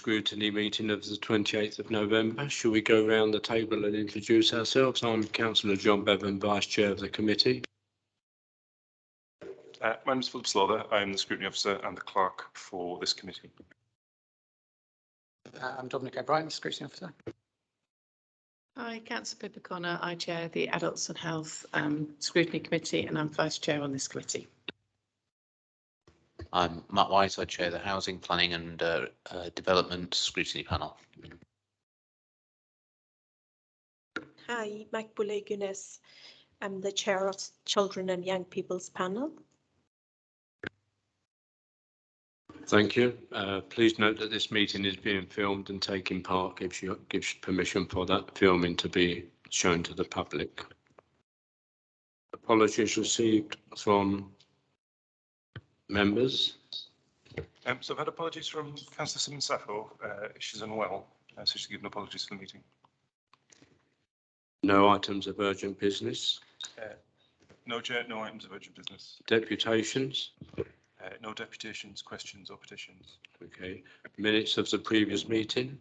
scrutiny meeting of the 28th of November. Shall we go round the table and introduce ourselves? I'm Councillor John Bevan, Vice Chair of the committee. My name is Philip Slaughter. I'm the Scrutiny Officer and the Clerk for this committee. I'm Dominic O'Brien, Scrutiny Officer. Hi, Councillor Pippa Connor. I chair the Adults and Health Scrutiny Committee and I'm Vice Chair on this committee. I'm Matt White. I chair the Housing, Planning and Development Scrutiny Panel. Hi, Makbule Gunes. I'm the Chair of Children and Young People's Panel. Thank you. Please note that this meeting is being filmed and taking part gives permission for that filming to be shown to the public. Apologies received from members. So I've had apologies from Councillor Simmons-Sappho. She's unwell, so she's given apologies for the meeting. No items of urgent business. No, Chair, no items of urgent business. Deputations. No deputations, questions or petitions. Okay. Minutes of the previous meeting.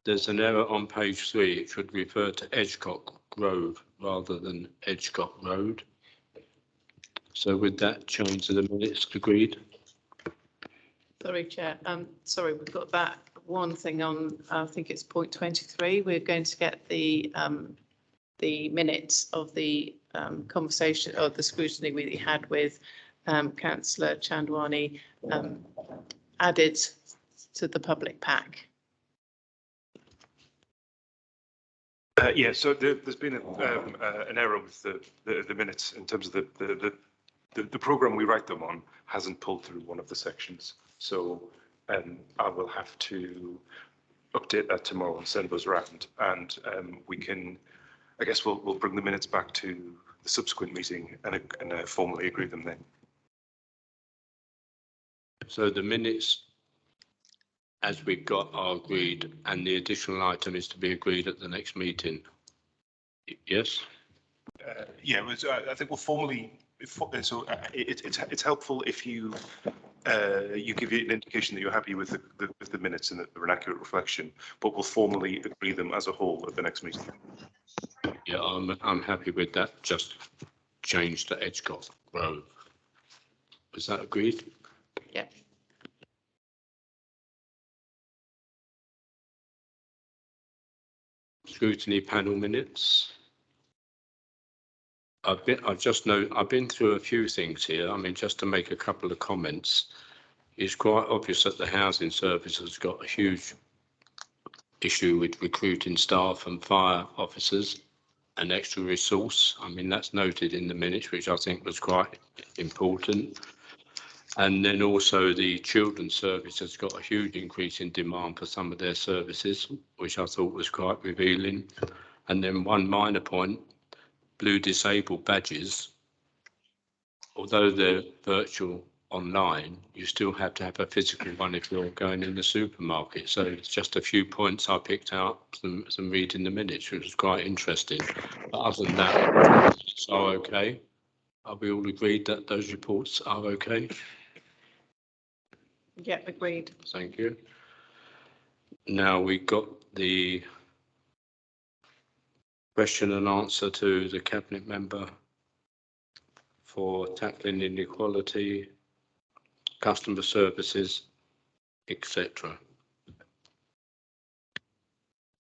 There's an error on page 3. It should refer to Edgecote Grove rather than Edgecote Road. So with that, change to the minutes agreed. Sorry, Chair. Sorry, we've got that one thing on. I think it's point 23. We're going to get the minutes of the conversation or the scrutiny we had with Councillor Chandwani added to the public pack. Yeah, so there's been an error with the minutes in terms of the programme we write them on hasn't pulled through one of the sections. So I will have to update that tomorrow and send those around, and we can, I guess we'll bring the minutes back to the subsequent meeting and formally agree them then. So the minutes as we got are agreed and the additional item is to be agreed at the next meeting. Yes? Yeah, I think we'll formally, it's helpful if you give it an indication that you're happy with the minutes and that they're an accurate reflection, but we'll formally agree them as a whole at the next meeting. Yeah, I'm happy with that. Just change to Edgecote Grove. Is that agreed? Yeah. Scrutiny panel minutes. I've been through a few things here. I mean, just to make a couple of comments, it's quite obvious that the housing service has got a huge issue with recruiting staff and fire officers and extra resource. I mean, that's noted in the minutes, which I think was quite important. And then also the children's service has got a huge increase in demand for some of their services, which I thought was quite revealing. And then one minor point, blue disabled badges, although they're virtual online, you still have to have a physical one if you're going in the supermarket. So it's just a few points I picked out from reading the minutes, which was quite interesting. But other than that, it's all okay. Are we all agreed that those reports are okay? Yeah, agreed. Thank you. Now we got the question and answer to the Cabinet member for tackling inequality, customer services, etc.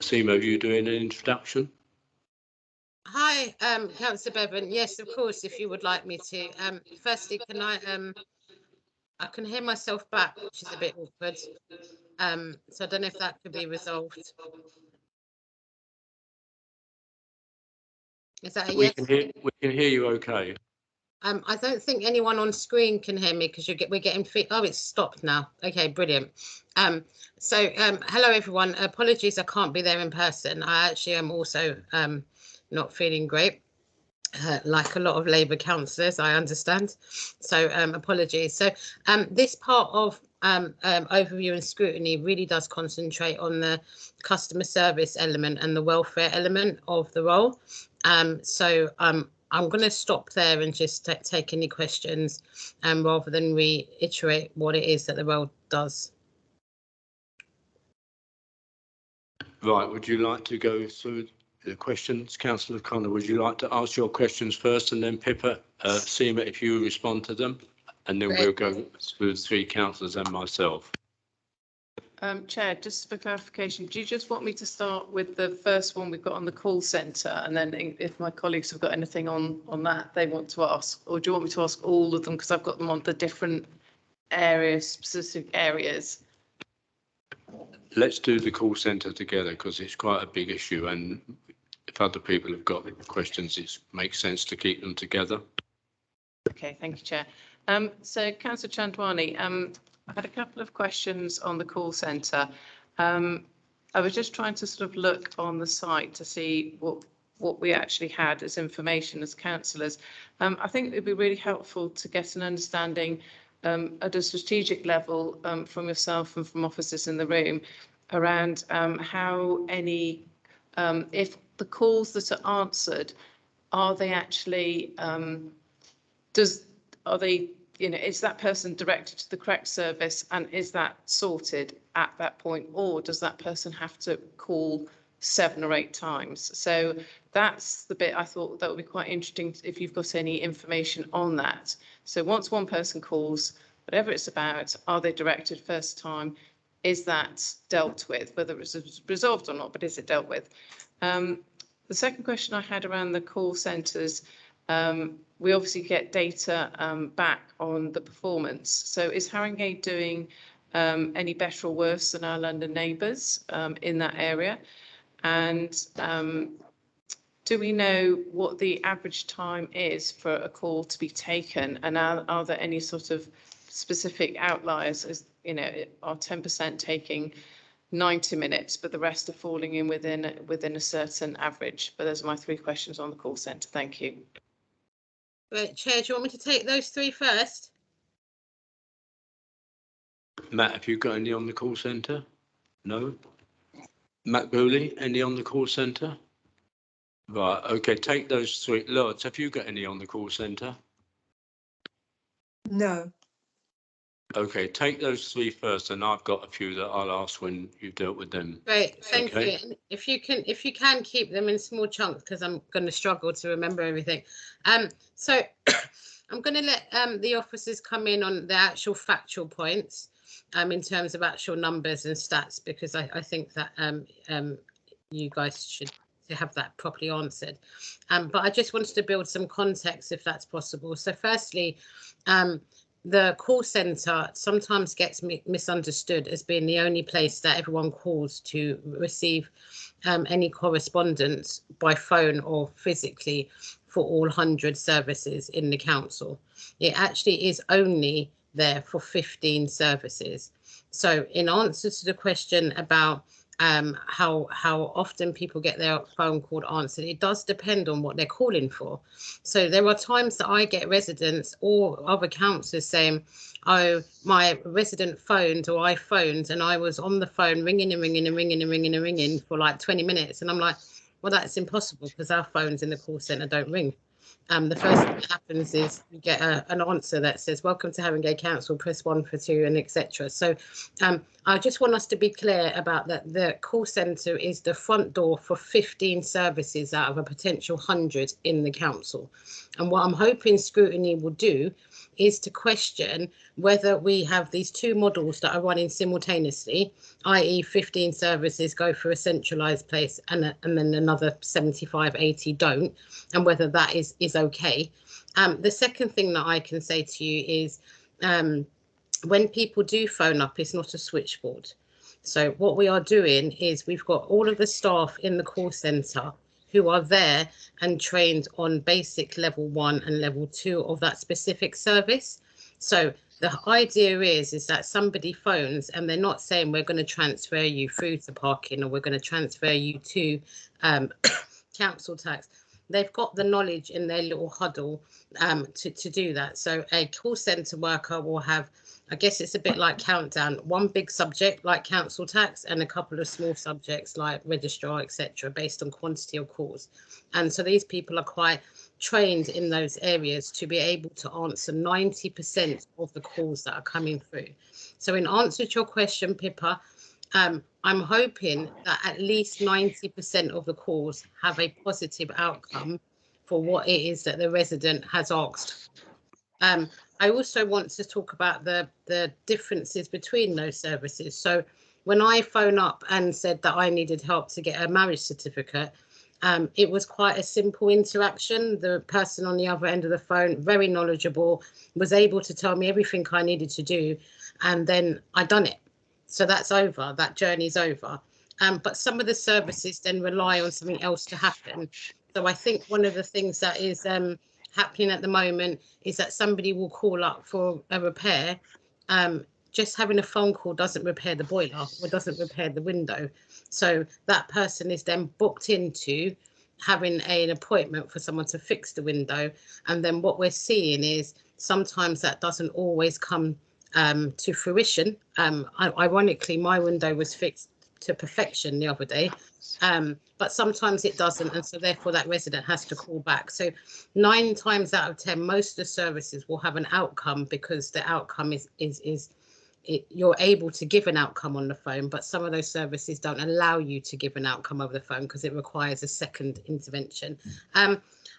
Seema, are you doing an introduction? Hi, Councillor Bevan. Yes, of course, if you would like me to. Firstly, can I can hear myself back, which is a bit awkward. So I don't know if that could be resolved. Is that a yes? We can hear you okay. I don't think anyone on screen can hear me because we're getting oh, it's stopped now. Okay, brilliant. Hello everyone. Apologies, I can't be there in person. I actually am also not feeling great, like a lot of Labour councillors, I understand. So apologies. So this part of overview and scrutiny really does concentrate on the customer service element and the welfare element of the role. I'm going to stop there and just take any questions rather than reiterate what it is that the role does. Right, would you like to go through the questions? Councillor Connor, would you like to ask your questions first and then Pippa, Seema, if you respond to them? And then we'll go through the three councillors and myself. Chair, just for clarification, do you just want me to start with the first one we've got on the call centre, and then if my colleagues have got anything on that they want to ask, or do you want me to ask all of them because I've got them on the different areas, specific areas? Let's do the call centre together because it's quite a big issue, and if other people have got questions, it makes sense to keep them together. Okay, thank you, Chair. So, Councillor Chandwani, I had a couple of questions on the call centre. I was just trying to sort of look on the site to see what we actually had as information as councillors. I think it would be really helpful to get an understanding at a strategic level from yourself and from officers in the room around how any, if the calls that are answered, are they actually, are they, you know, is that person directed to the correct service and is that sorted at that point, or does that person have to call 7 or 8 times? So that's the bit I thought that would be quite interesting if you've got any information on that. So once one person calls, whatever it's about, are they directed first time? Is that dealt with, whether it's resolved or not, but is it dealt with? The second question I had around the call centres, we obviously get data back on the performance. So is Haringey doing any better or worse than our London neighbours in that area? And do we know what the average time is for a call to be taken? And are there any sort of specific outliers? As you know, are 10% taking 90 minutes, but the rest are falling in within a certain average? But those are my 3 questions on the call centre. Thank you. Right, Chair, do you want me to take those 3 first? Matt, have you got any on the call centre? No? Matt Booley, any on the call centre? Right, okay, take those 3. Lords, have you got any on the call centre? No. Okay, take those 3 first, and I've got a few that I'll ask when you've dealt with them. Great, thank Okay. you. And if you can keep them in small chunks, because I'm going to struggle to remember everything. So I'm going to let the officers come in on the actual factual points in terms of actual numbers and stats, because I think that you guys should have that properly answered. But I just wanted to build some context if that's possible. So firstly, the call centre sometimes gets misunderstood as being the only place that everyone calls to receive any correspondence by phone or physically for all 100 services in the council. It actually is only there for 15 services. So in answer to the question about how often people get their phone call answered, it does depend on what they're calling for. So there are times that I get residents or other councillors saying, oh, my resident phoned or I phoned and I was on the phone ringing and ringing and ringing and ringing and ringing for like 20 minutes. And I'm like, well, that's impossible because our phones in the call centre don't ring. The first thing that happens is you get an answer that says, welcome to Haringey Council, press 1 for 2 and etc. So I just want us to be clear about that. The call centre is the front door for 15 services out of a potential 100 in the council. And what I'm hoping Scrutiny will do is to question whether we have these 2 models that are running simultaneously, i.e. 15 services go for a centralised place and then another 75, 80 don't, and whether that is okay. The second thing that I can say to you is when people do phone up, it's not a switchboard. So what we are doing is we've got all of the staff in the call centre who are there and trained on basic level 1 and level 2 of that specific service. So the idea is that somebody phones and they're not saying we're going to transfer you through to parking or we're going to transfer you to council tax. They've got the knowledge in their little huddle to do that. So a call centre worker will have, I guess it's a bit like Countdown, one big subject like council tax and a couple of small subjects like registrar, etc., based on quantity of calls. And so these people are quite trained in those areas to be able to answer 90% of the calls that are coming through. So in answer to your question, Pippa, I'm hoping that at least 90% of the calls have a positive outcome for what it is that the resident has asked. I also want to talk about the differences between those services. So when I phone up and said that I needed help to get a marriage certificate, it was quite a simple interaction. The person on the other end of the phone, very knowledgeable, was able to tell me everything I needed to do, and then I done it. So that's over, that journey's over. But some of the services then rely on something else to happen. So I think one of the things that is happening at the moment is that somebody will call up for a repair. Just having a phone call doesn't repair the boiler or doesn't repair the window. So that person is then booked into having an appointment for someone to fix the window. And then what we're seeing is sometimes that doesn't always come to fruition. Ironically, my window was fixed to perfection the other day, but sometimes it doesn't, and so therefore that resident has to call back. So 9 times out of 10, most of the services will have an outcome, because the outcome is you're able to give an outcome on the phone, but some of those services don't allow you to give an outcome over the phone because it requires a second intervention.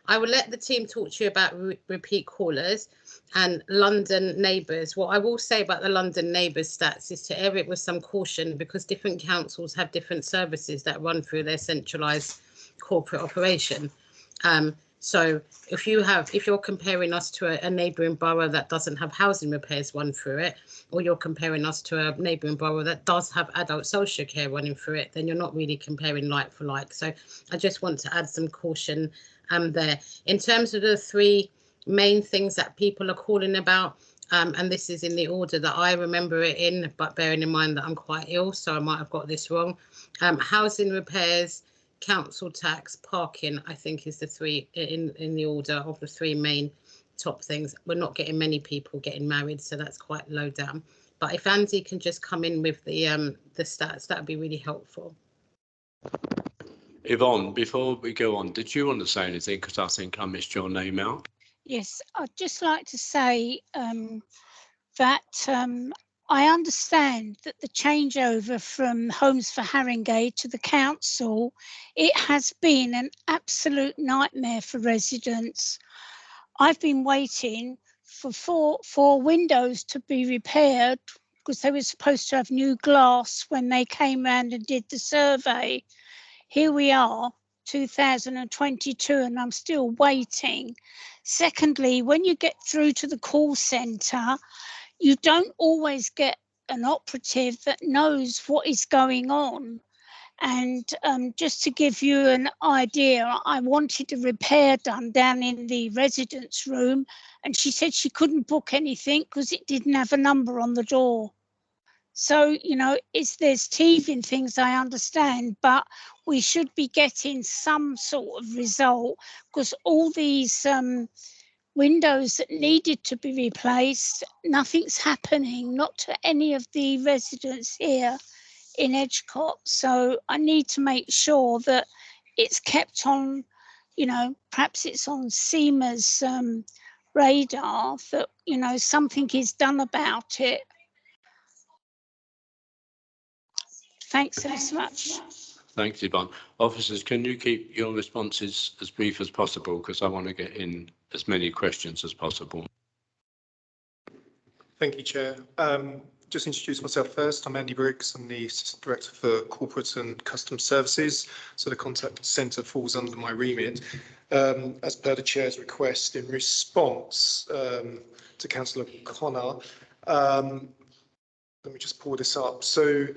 I will let the team talk to you about repeat callers and London neighbours. What I will say about the London neighbours stats is to err it with some caution, because different councils have different services that run through their centralised corporate operation. So if you're comparing us to a neighbouring borough that doesn't have housing repairs run through it, or you're comparing us to a neighbouring borough that does have adult social care running through it, then you're not really comparing like for like. So I just want to add some caution there. In terms of the 3 main things that people are calling about, and this is in the order that I remember it in, but bearing in mind that I'm quite ill, so I might have got this wrong. Housing repairs, council tax, parking, I think is the 3 in the order of the 3 main top things. We're not getting many people getting married, so that's quite low down. But if Andy can just come in with the stats, that would be really helpful. Yvonne, before we go on, did you want to say anything? Because I think I missed your name out. Yes, I'd just like to say that I understand that the changeover from Homes for Haringey to the council, it has been an absolute nightmare for residents. I've been waiting for 4 windows to be repaired, because they were supposed to have new glass when they came round and did the survey. Here we are, 2022, and I'm still waiting. Secondly, when you get through to the call centre, you don't always get an operative that knows what is going on. And just to give you an idea, I wanted a repair done down in the residence room, and she said she couldn't book anything because it didn't have a number on the door. So, you know, there's teething things, I understand, but we should be getting some sort of result, because all these windows that needed to be replaced, nothing's happening, not to any of the residents here in Edgecott. So I need to make sure that it's kept on, you know, perhaps it's on SEMA's radar, that, you know, something is done about it. Thanks ever so much. Thanks, Yvonne. Officers, can you keep your responses as brief as possible, because I want to get in as many questions as possible. Thank you, Chair. Just introduce myself first. I'm Andy Briggs. I'm the Assistant Director for Corporate and Customs Services. So the contact centre falls under my remit. As per the Chair's request, in response to Councillor Connor, let me just pull this up. So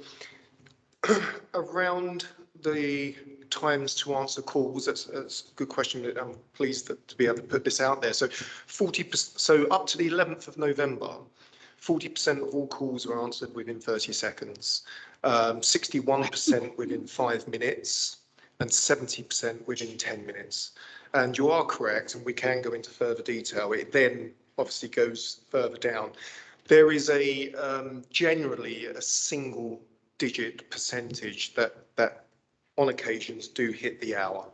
around the times to answer calls, that's a good question. I'm pleased to be able to put this out there. So 40%, so up to the 11th of November, 40% of all calls were answered within 30 seconds, 61% within 5 minutes, and 70% within 10 minutes. And you are correct, and we can go into further detail. It then obviously goes further down. There is a generally a single digit percentage that on occasions do hit the hour.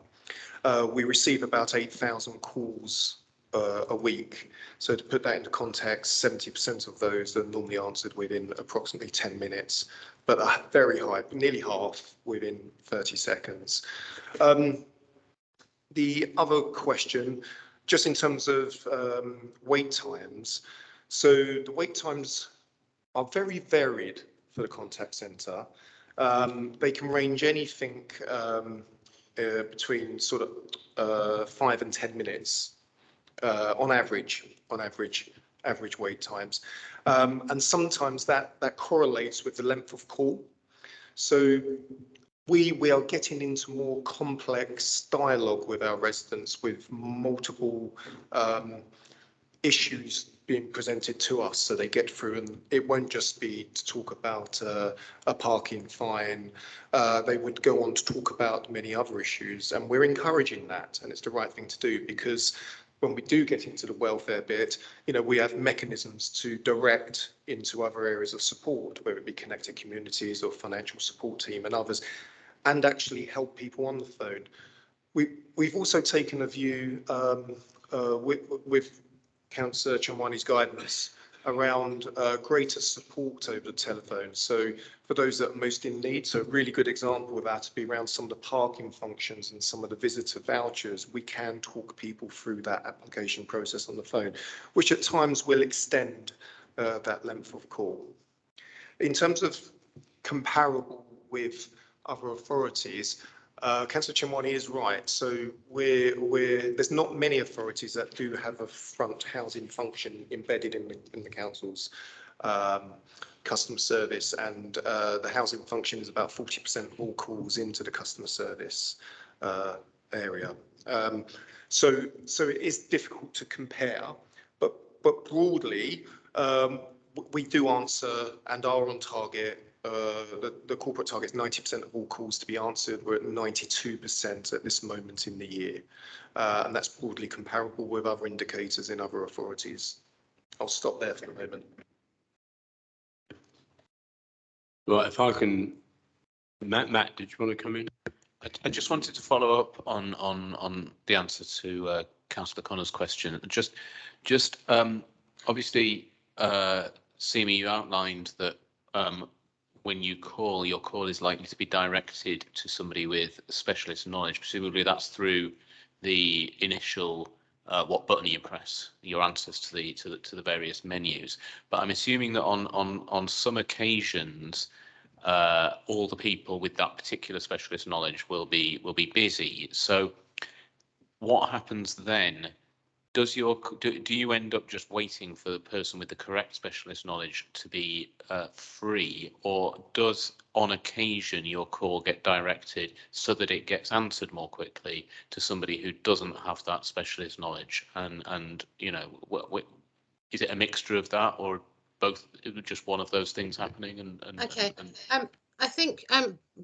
We receive about 8,000 calls a week. So to put that into context, 70% of those are normally answered within approximately 10 minutes, but a very high, nearly half within 30 seconds. The other question, just in terms of wait times, so the wait times are very varied for the contact centre. They can range anything between sort of 5 and 10 minutes on average wait times. And sometimes that correlates with the length of call. So we are getting into more complex dialogue with our residents, with multiple issues being presented to us, so they get through, and it won't just be to talk about a parking fine. They would go on to talk about many other issues, and we're encouraging that, and it's the right thing to do, because when we do get into the welfare bit, you know, we have mechanisms to direct into other areas of support, whether it be connected communities or financial support team and others, and actually help people on the phone. We've also taken a view with Councillor Chamwani's guidance around greater support over the telephone. So for those that are most in need, so a really good example of that would be around some of the parking functions and some of the visitor vouchers. We can talk people through that application process on the phone, which at times will extend that length of call. In terms of comparable with other authorities, Councillor Chamwani is right. So there's not many authorities that do have a front housing function embedded in the council's customer service, and the housing function is about 40% of all calls into the customer service area. So it is difficult to compare, but broadly we do answer and are on target. The corporate target is 90% of all calls to be answered. We're at 92% at this moment in the year. And that's broadly comparable with other indicators in other authorities. I'll stop there for the moment. Right, if I can, Matt, did you want to come in? I just wanted to follow up on the answer to Councillor Connor's question. Just obviously, Seema, you outlined that when you call, your call is likely to be directed to somebody with specialist knowledge. Presumably that's through the initial what button you press, your answers to the various menus. But I'm assuming that on some occasions all the people with that particular specialist knowledge will be busy. So what happens then? Do you end up just waiting for the person with the correct specialist knowledge to be free, or does on occasion your call get directed so that it gets answered more quickly to somebody who doesn't have that specialist knowledge? And you know, is it a mixture of that, or both? Just one of those things happening? Okay. I think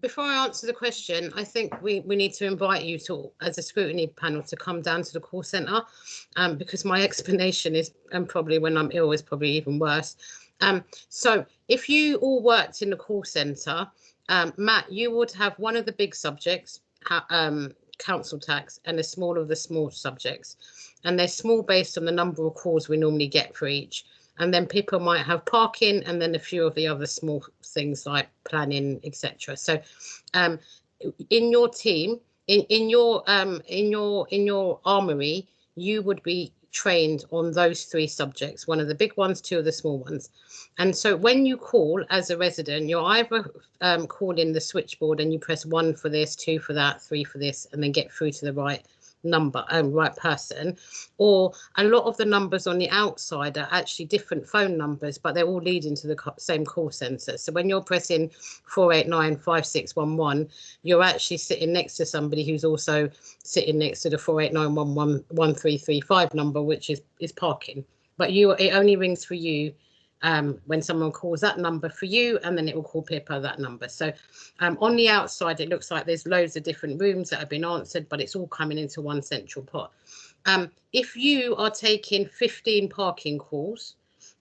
before I answer the question, I think we need to invite you to, as a scrutiny panel, to come down to the call centre, because my explanation is, and probably when I'm ill, is probably even worse. So if you all worked in the call centre, Matt, you would have one of the big subjects, council tax, and a small of the small subjects. And they're small based on the number of calls we normally get for each. And then people might have parking, and then a few of the other small things like planning, etc. So, in your team, in your armory, you would be trained on those three subjects: one of the big ones, two of the small ones. And so, when you call as a resident, you're either calling the switchboard and you press 1 for this, 2 for that, 3 for this, and then get through to the right number and right person, or a lot of the numbers on the outside are actually different phone numbers, but they're all leading to the same call centre. So when you're pressing 489-5611, you're actually sitting next to somebody who's also sitting next to the 489-1335 number, which is parking. But it only rings for you when someone calls that number for you, and then it will call Pippa that number. So on the outside, it looks like there's loads of different rooms that have been answered, but it's all coming into one central pot. If you are taking 15 parking calls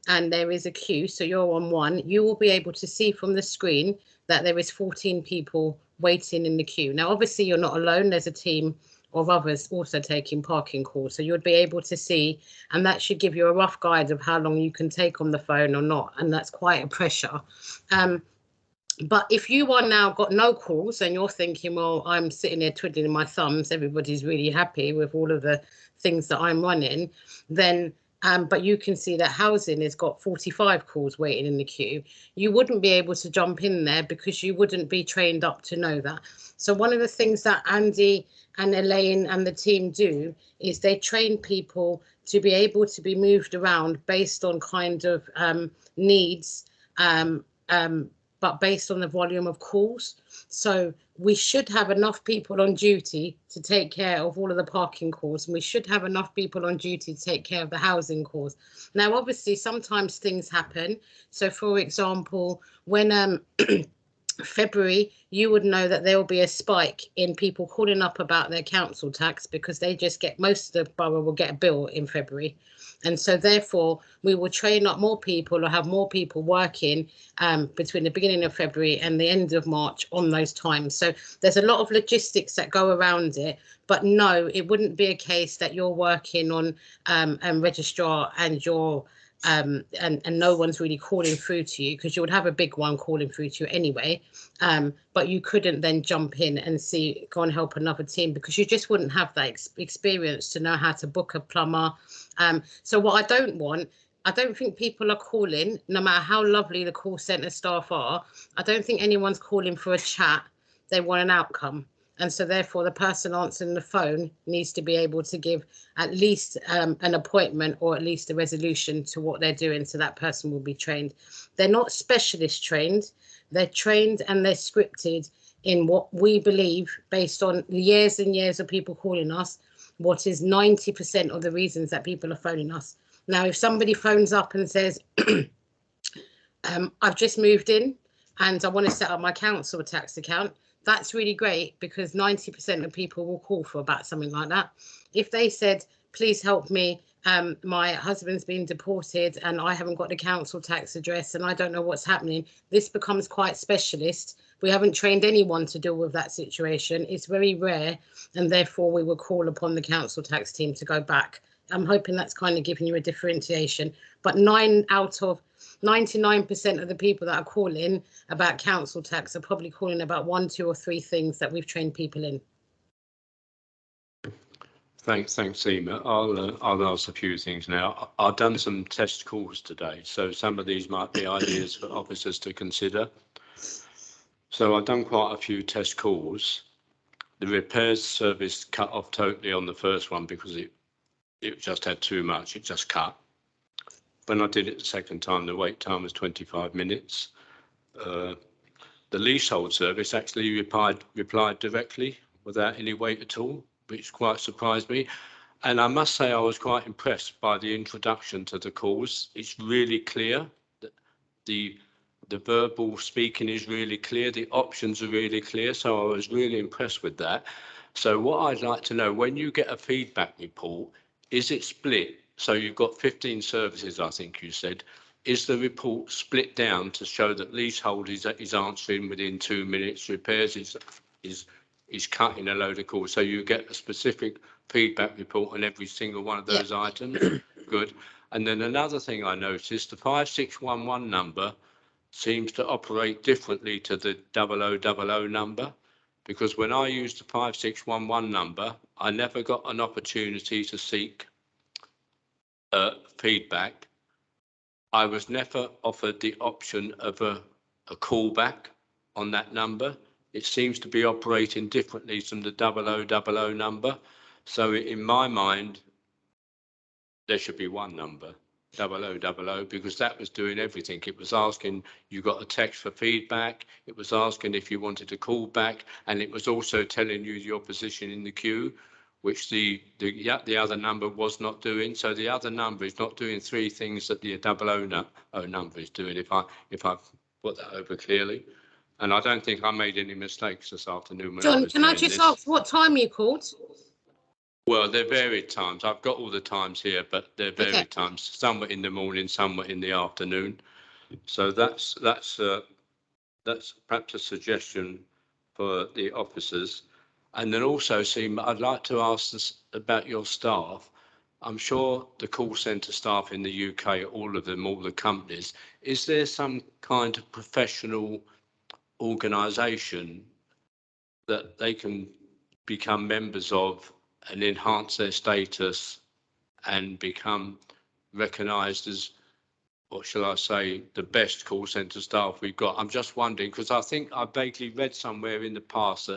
and there is a queue, so you're on one, you will be able to see from the screen that there is 14 people waiting in the queue. Now, obviously, you're not alone. There's a team of others also taking parking calls. So you'd be able to see, and that should give you a rough guide of how long you can take on the phone or not. And that's quite a pressure. But if you are now got no calls and you're thinking, well, I'm sitting there twiddling my thumbs, everybody's really happy with all of the things that I'm running, then but you can see that housing has got 45 calls waiting in the queue. You wouldn't be able to jump in there because you wouldn't be trained up to know that. So one of the things that Andy and Elaine and the team do is they train people to be able to be moved around based on kind of needs, but based on the volume of calls. So we should have enough people on duty to take care of all of the parking calls, and we should have enough people on duty to take care of the housing calls. Now, obviously, sometimes things happen. So, for example, when February, you would know that there will be a spike in people calling up about their council tax because they just get, most of the borough will get a bill in February. And so therefore, we will train up more people or have more people working between the beginning of February and the end of March on those times. So there's a lot of logistics that go around it. But no, it wouldn't be a case that you're working on and registrar and you're and no one's really calling through to you, because you would have a big one calling through to you anyway. But you couldn't then jump in and go and help another team because you just wouldn't have that experience to know how to book a plumber. So what I don't want, I don't think people are calling, no matter how lovely the call centre staff are, I don't think anyone's calling for a chat. They want an outcome. And so therefore the person answering the phone needs to be able to give at least an appointment or at least a resolution to what they're doing. So that person will be trained. They're not specialist trained. They're trained and they're scripted in what we believe, based on years and years of people calling us, what is 90% of the reasons that people are phoning us. Now, if somebody phones up and says, I've just moved in and I want to set up my council tax account, that's really great, because 90% of people will call for about something like that. If they said, please help me, my husband's been deported and I haven't got the council tax address and I don't know what's happening, this becomes quite specialist. We haven't trained anyone to deal with that situation. It's very rare, and therefore we will call upon the council tax team to go back. I'm hoping that's kind of giving you a differentiation. But 9 out of 99% of the people that are calling about council tax are probably calling about 1, 2 or 3 things that we've trained people in. Thanks, Emma. I'll ask a few things now. I've done some test calls today, so some of these might be ideas for officers to consider. So I've done quite a few test calls. The repairs service cut off totally on the first one because it just had too much. It just cut. When I did it the second time, the wait time was 25 minutes. The leasehold service actually replied directly without any wait at all, which quite surprised me. And I must say I was quite impressed by the introduction to the calls. It's really clear. The verbal speaking is really clear. The options are really clear. So I was really impressed with that. So what I'd like to know, when you get a feedback report, is it split? So you've got 15 services, I think you said. Is the report split down to show that leasehold is answering within 2 minutes, repairs is cutting a load of calls? So you get a specific feedback report on every single one of those items. Good. And then another thing I noticed, the 5611 number seems to operate differently to the 0000 number, because when I used the 5611 number, I never got an opportunity to seek feedback. I was never offered the option of a callback on that number. It seems to be operating differently from the 0000 number. So in my mind, there should be one number, 0000, because that was doing everything. It was asking, you got a text for feedback. It was asking if you wanted to call back, and it was also telling you your position in the queue, which the other number was not doing. So the other number is not doing 3 things that the 00 number is doing, if I put that over clearly. And I don't think I made any mistakes this afternoon when John, I was can I doing just this. ask what time you called? Well, they're varied times. I've got all the times here, but they're varied times. Some were in the morning, some were in the afternoon. So that's perhaps a suggestion for the officers. And then also, Seema, I'd like to ask this about your staff. I'm sure the call centre staff in the UK, all of them, all the companies, is there some kind of professional organisation that they can become members of and enhance their status and become recognised as, what shall I say, the best call centre staff we've got? I'm just wondering, because I think I vaguely read somewhere in the past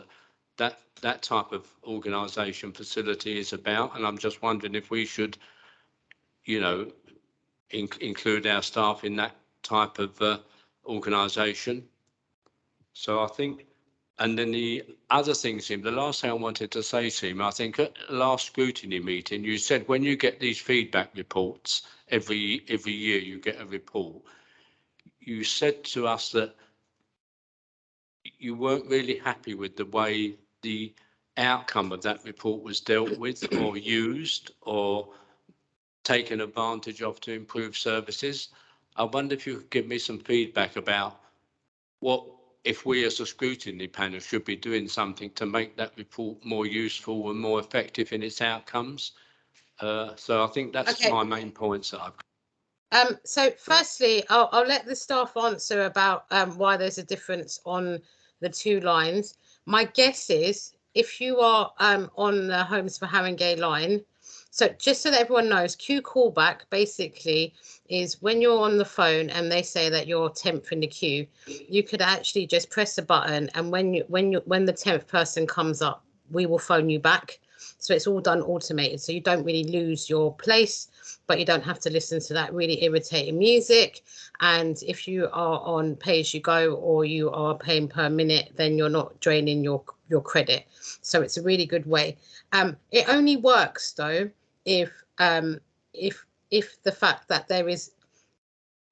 that type of organisation facility is about, and I'm just wondering if we should, you know, include our staff in that type of organisation. So I think, and then the other thing, Seema, the last thing I wanted to say, Seema, I think at the last scrutiny meeting, you said when you get these feedback reports, every year you get a report, you said to us that you weren't really happy with the way the outcome of that report was dealt with or used or taken advantage of to improve services. I wonder if you could give me some feedback about what, if we as a scrutiny panel should be doing something to make that report more useful and more effective in its outcomes. So I think that's my main points that I've got. So firstly, I'll let the staff answer about why there's a difference on the two lines. My guess is if you are on the Homes for Haringey line, so just so that everyone knows, queue callback basically is when you're on the phone and they say that you're 10th in the queue, you could actually just press a button, and when the 10th person comes up, we will phone you back. So it's all done automated, so you don't really lose your place, but you don't have to listen to that really irritating music. And if you are on pay as you go or you are paying per minute, then you're not draining your credit. So it's a really good way. It only works though if the fact that there is,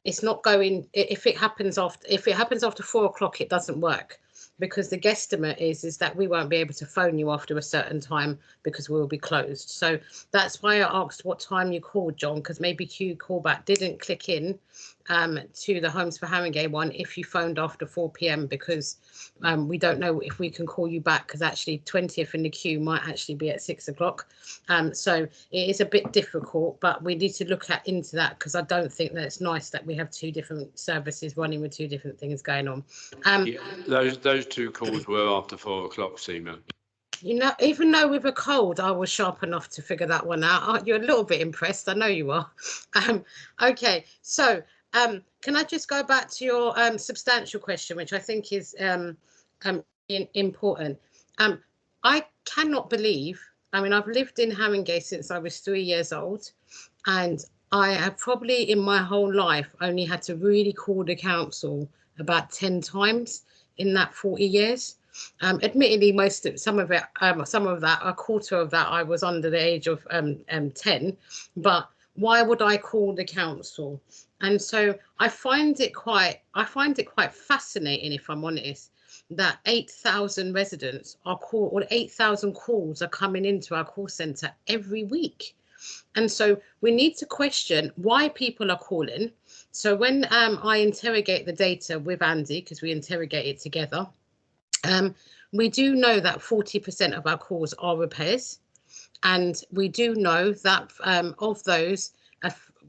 it's not going, if it happens after 4 o'clock, it doesn't work, because the guesstimate is that we won't be able to phone you after a certain time because we will be closed. So that's why I asked what time you called, John, because maybe queue callback didn't click in to the Homes for Haringey one if you phoned after 4 p.m, because we don't know if we can call you back, because actually 20th in the queue might actually be at 6 o'clock. So it is a bit difficult, but we need to look into that, because I don't think that it's nice that we have two different services running with two different things going on. Yeah, those two calls were after 4 o'clock, Seema. You know, even though with a cold, I was sharp enough to figure that one out. Aren't you a little bit impressed? I know you are. Okay, so can I just go back to your substantial question, which I think is important. I cannot believe, I mean, I've lived in Haringey since I was 3 years old, and I have probably in my whole life only had to really call the council about 10 times in that 40 years. Admittedly, some of that, a quarter of that, I was under the age of 10, but why would I call the council? And so I find it quite fascinating, if I'm honest, that 8,000 residents are called, or 8,000 calls are coming into our call centre every week. And so we need to question why people are calling. So when I interrogate the data with Andy, because we interrogate it together, we do know that 40% of our calls are repairs. And we do know that of those,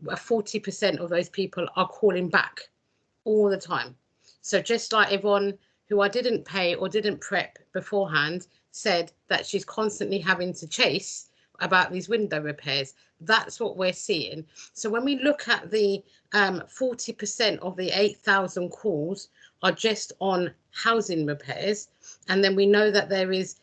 40% of those people are calling back all the time. So just like Yvonne, who I didn't pay or didn't prep beforehand, said that she's constantly having to chase about these window repairs. That's what we're seeing. So when we look at the 40% of the 8,000 calls are just on housing repairs, and then we know that there is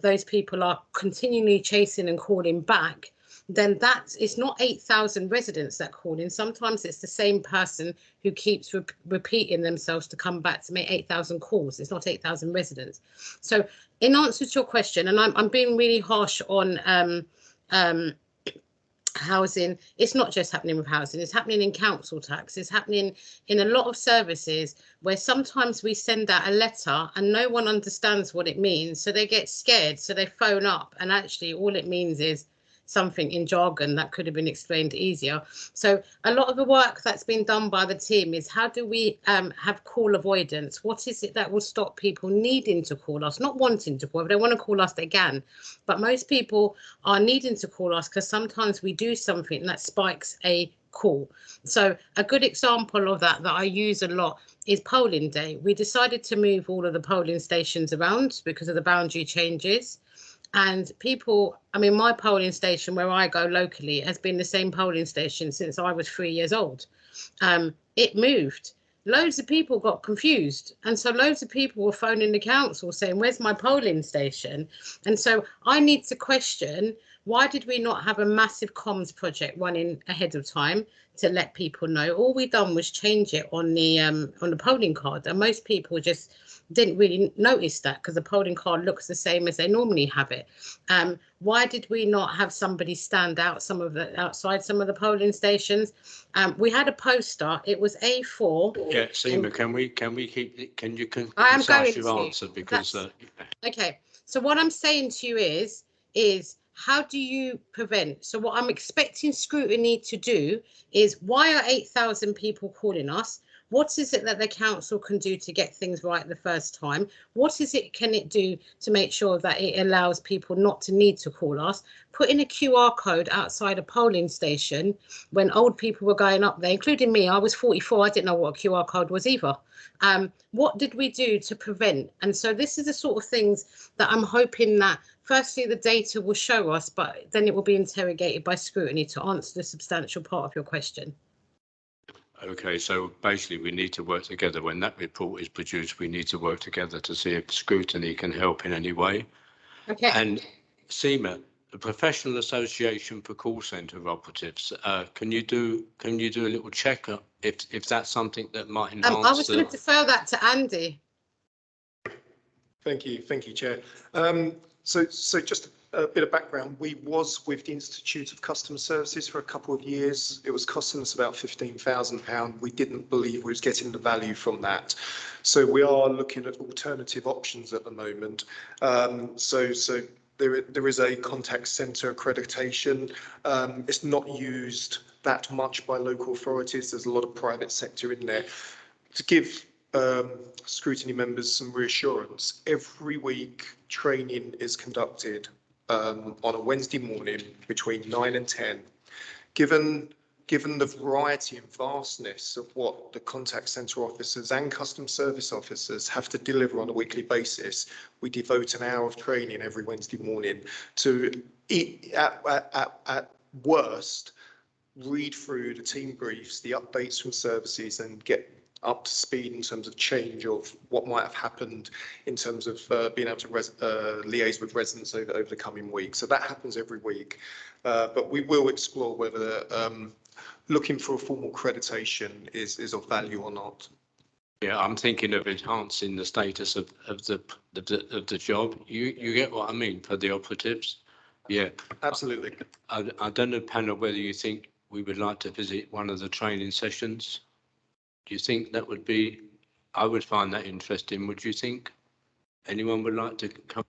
those people are continually chasing and calling back, then it's not 8,000 residents that call in. Sometimes it's the same person who keeps repeating themselves to come back to make 8,000 calls. It's not 8,000 residents. So in answer to your question, and I'm being really harsh on housing, it's not just happening with housing, it's happening in council tax, it's happening in a lot of services where sometimes we send out a letter and no one understands what it means, so they get scared, so they phone up, and actually all it means is something in jargon that could have been explained easier. So a lot of the work that's been done by the team is how do we have call avoidance? What is it that will stop people needing to call us, not wanting to call? If they want to call us, they can. But most people are needing to call us because sometimes we do something that spikes a call. So a good example of that I use a lot is polling day. We decided to move all of the polling stations around because of the boundary changes. And people, I mean, my polling station where I go locally has been the same polling station since I was 3 years old. It moved. Loads of people got confused. And so loads of people were phoning the council saying, where's my polling station? And so I need to question, why did we not have a massive comms project running ahead of time to let people know? All we done was change it on the polling card. And most people just didn't really notice that because the polling card looks the same as they normally have it. Why did we not have somebody stand out outside some of the polling stations? We had a poster. It was A4. Yeah, Seema, can we keep it? Can you I am concise going your to, answer because okay. So what I'm saying to you is how do you prevent? So what I'm expecting Scrutiny to do is, why are 8,000 people calling us? What is it that the council can do to get things right the first time? What is it can it do to make sure that it allows people not to need to call us? Putting a QR code outside a polling station when old people were going up there, including me, I was 44, I didn't know what a QR code was either. What did we do to prevent? And so this is the sort of things that I'm hoping that firstly the data will show us, but then it will be interrogated by Scrutiny to answer the substantial part of your question. okay, so basically we need to work together. When that report is produced, we need to work together to see if Scrutiny can help in any way. Okay. And Seema, the Professional Association for Call Centre Operatives, can you do a little check if that's something that might enhance? I was going to defer that to Andy. Thank you, Chair. So just a bit of background. We was with the Institute of Customer Services for a couple of years. It was costing us about £15,000. We didn't believe we was getting the value from that. So we are looking at alternative options at the moment. So there is a contact centre accreditation. It's not used that much by local authorities. There's a lot of private sector in there. To give Scrutiny members some reassurance, every week training is conducted on a Wednesday morning between 9 and 10. Given the variety and vastness of what the contact centre officers and customer service officers have to deliver on a weekly basis, we devote an hour of training every Wednesday morning to, at worst, read through the team briefs, the updates from services, and get up to speed in terms of change of what might have happened in terms of being able to liaise with residents over the coming week. So that happens every week. But we will explore whether looking for a formal accreditation is of value or not. Yeah, I'm thinking of enhancing the status of the job. You get what I mean for the operatives? Yeah. Absolutely. I don't know, panel, whether you think we would like to visit one of the training sessions. Do you think that would be? I would find that interesting. Would you think anyone would like to come?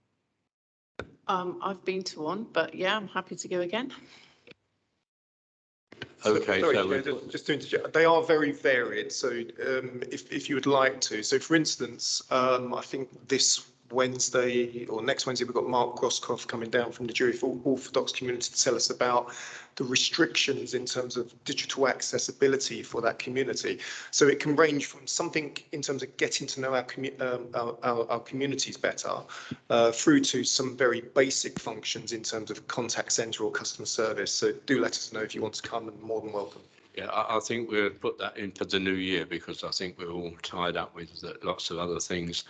I've been to one, but yeah, I'm happy to go again. Okay, sorry, just to interject, they are very varied. So if you would like to, so for instance, I think this Wednesday or next Wednesday, we've got Mark Grosskopf coming down from the Jewish Orthodox community to tell us about the restrictions in terms of digital accessibility for that community. So it can range from something in terms of getting to know our communities better, through to some very basic functions in terms of contact centre or customer service. So do let us know if you want to come, and more than welcome. Yeah, I think we'll put that in for the new year because I think we're all tied up with lots of other things.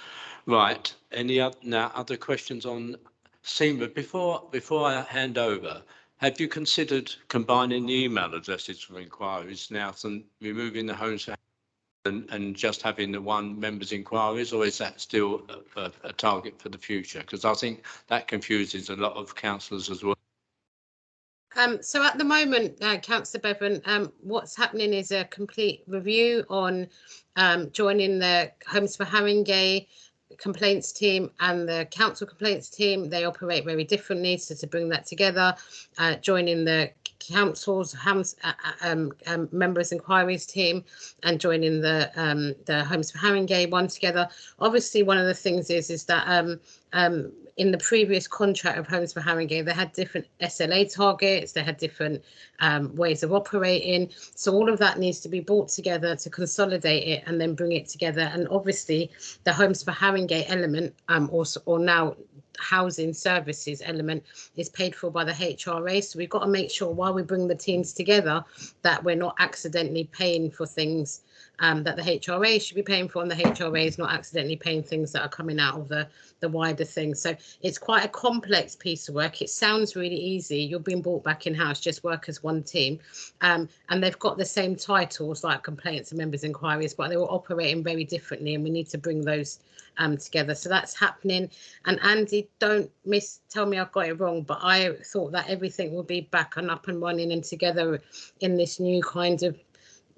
Right. Any other questions on Seema? Before I hand over, have you considered combining the email addresses for inquiries now and removing the homes and just having the one members inquiries, or is that still a target for the future? Because I think that confuses a lot of councillors as well. So at the moment, Councillor Bevan, what's happening is a complete review on joining the Homes for Haringey, complaints team and the council complaints team, they operate very differently. So to bring that together, joining the council's members inquiries team and joining the Homes for Haringey one together. Obviously, one of the things is that in the previous contract of Homes for Haringey, they had different SLA targets, they had different ways of operating. So all of that needs to be brought together to consolidate it and then bring it together. And obviously, the Homes for Haringey element, or now housing services element, is paid for by the HRA. So we've got to make sure while we bring the teams together that we're not accidentally paying for things that the HRA should be paying for, and the HRA is not accidentally paying things that are coming out of the wider thing. So it's quite a complex piece of work. It sounds really easy. You're being brought back in-house, just work as one team. And they've got the same titles like complaints and members inquiries, but they were operating very differently, and we need to bring those together. So that's happening. And Andy, don't tell me I've got it wrong, but I thought that everything will be back and up and running and together in this new kind of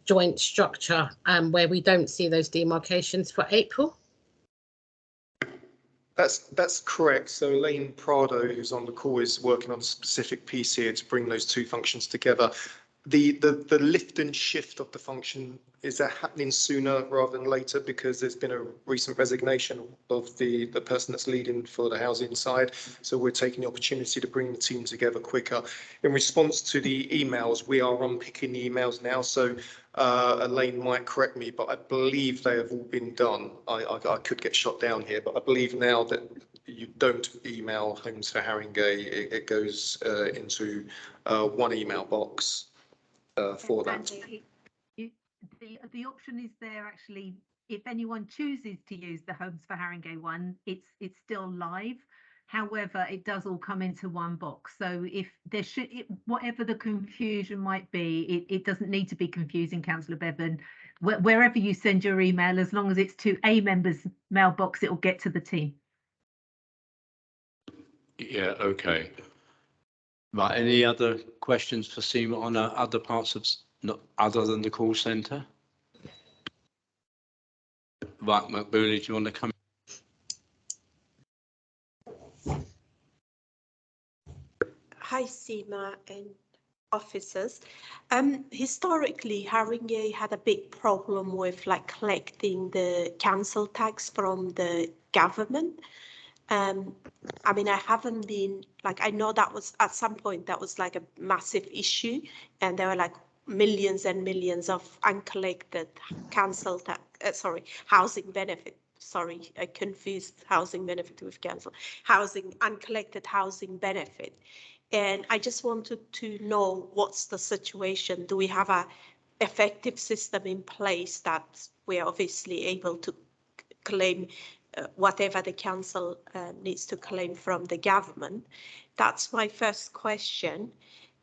joint structure where we don't see those demarcations for April. That's correct. So Elaine Prado, who's on the call, is working on a specific piece here to bring those two functions together. The lift and shift of the function, is that happening sooner rather than later, because there's been a recent resignation of the person that's leading for the housing side. So we're taking the opportunity to bring the team together quicker. In response to the emails, we are unpicking the emails now. So Elaine might correct me, but I believe they have all been done. I could get shot down here, but I believe now that you don't email Homes for Haringey, it goes into one email box for that. The option is there actually. If anyone chooses to use the Homes for Haringey one, it's still live. However, it does all come into one box. So if there whatever the confusion might be, it doesn't need to be confusing, Councillor Bevan. Wherever you send your email, as long as it's to a member's mailbox, it will get to the team. Yeah, okay. Right, any other questions for Seema on other parts of, not other than the call centre? Right, McBurney, do you want to come? Hi, Seema and officers. Historically, Haringey had a big problem with like collecting the council tax from the government. I mean, I haven't been like, I know that was at some point that was like a massive issue, and there were like millions and millions of uncollected council tax, housing benefit. Sorry, I confused housing benefit with council. Uncollected housing benefit. And I just wanted to know what's the situation. Do we have a effective system in place that we're obviously able to claim whatever the council needs to claim from the government? That's my first question.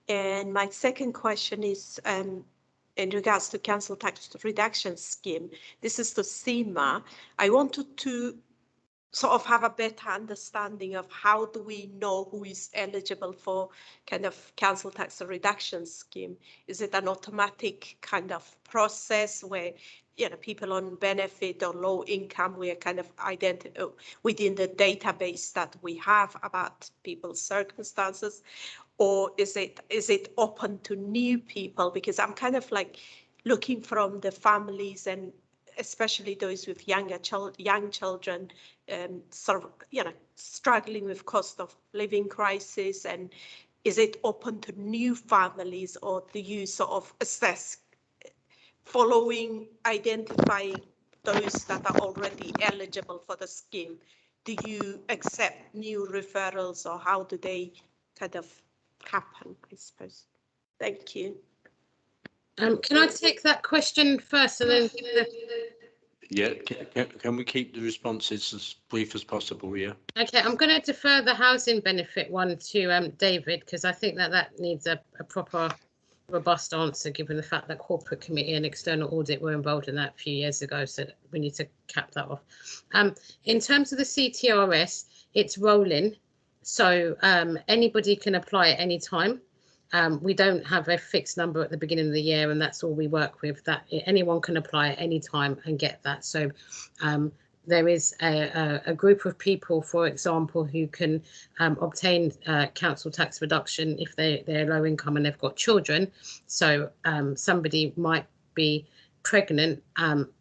And my second question is in regards to council tax reduction scheme. This is to Seema. I wanted to sort of have a better understanding of how do we know who is eligible for kind of council tax reduction scheme? Is it an automatic kind of process where, you know, people on benefit or low income, we are kind of within the database that we have about people's circumstances? Or is it open to new people? Because I'm kind of like looking from the families, and especially those with young children, sort of, you know, struggling with cost of living crisis. And is it open to new families, or do you sort of assess identifying those that are already eligible for the scheme? Do you accept new referrals, or how do they kind of happen, I suppose? Thank you. Can I take that question first and then? Yeah, can we keep the responses as brief as possible? Yeah. Okay, I'm going to defer the housing benefit one to David, because I think that needs a proper, robust answer, given the fact that corporate committee and external audit were involved in that a few years ago. So we need to cap that off. In terms of the CTRS, it's rolling. So anybody can apply at any time. We don't have a fixed number at the beginning of the year, and that's all we work with. That anyone can apply at any time and get that. So there is a group of people, for example, who can obtain council tax reduction if they're low income and they've got children. So somebody might be pregnant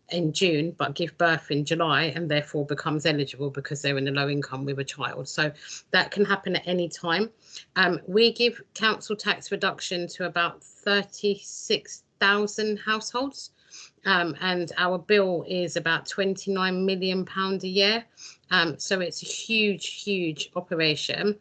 in June but give birth in July and therefore becomes eligible because they're in a low income with a child. So that can happen at any time. We give council tax reduction to about 36,000 households. And our bill is about £29 million a year. So it's a huge operation.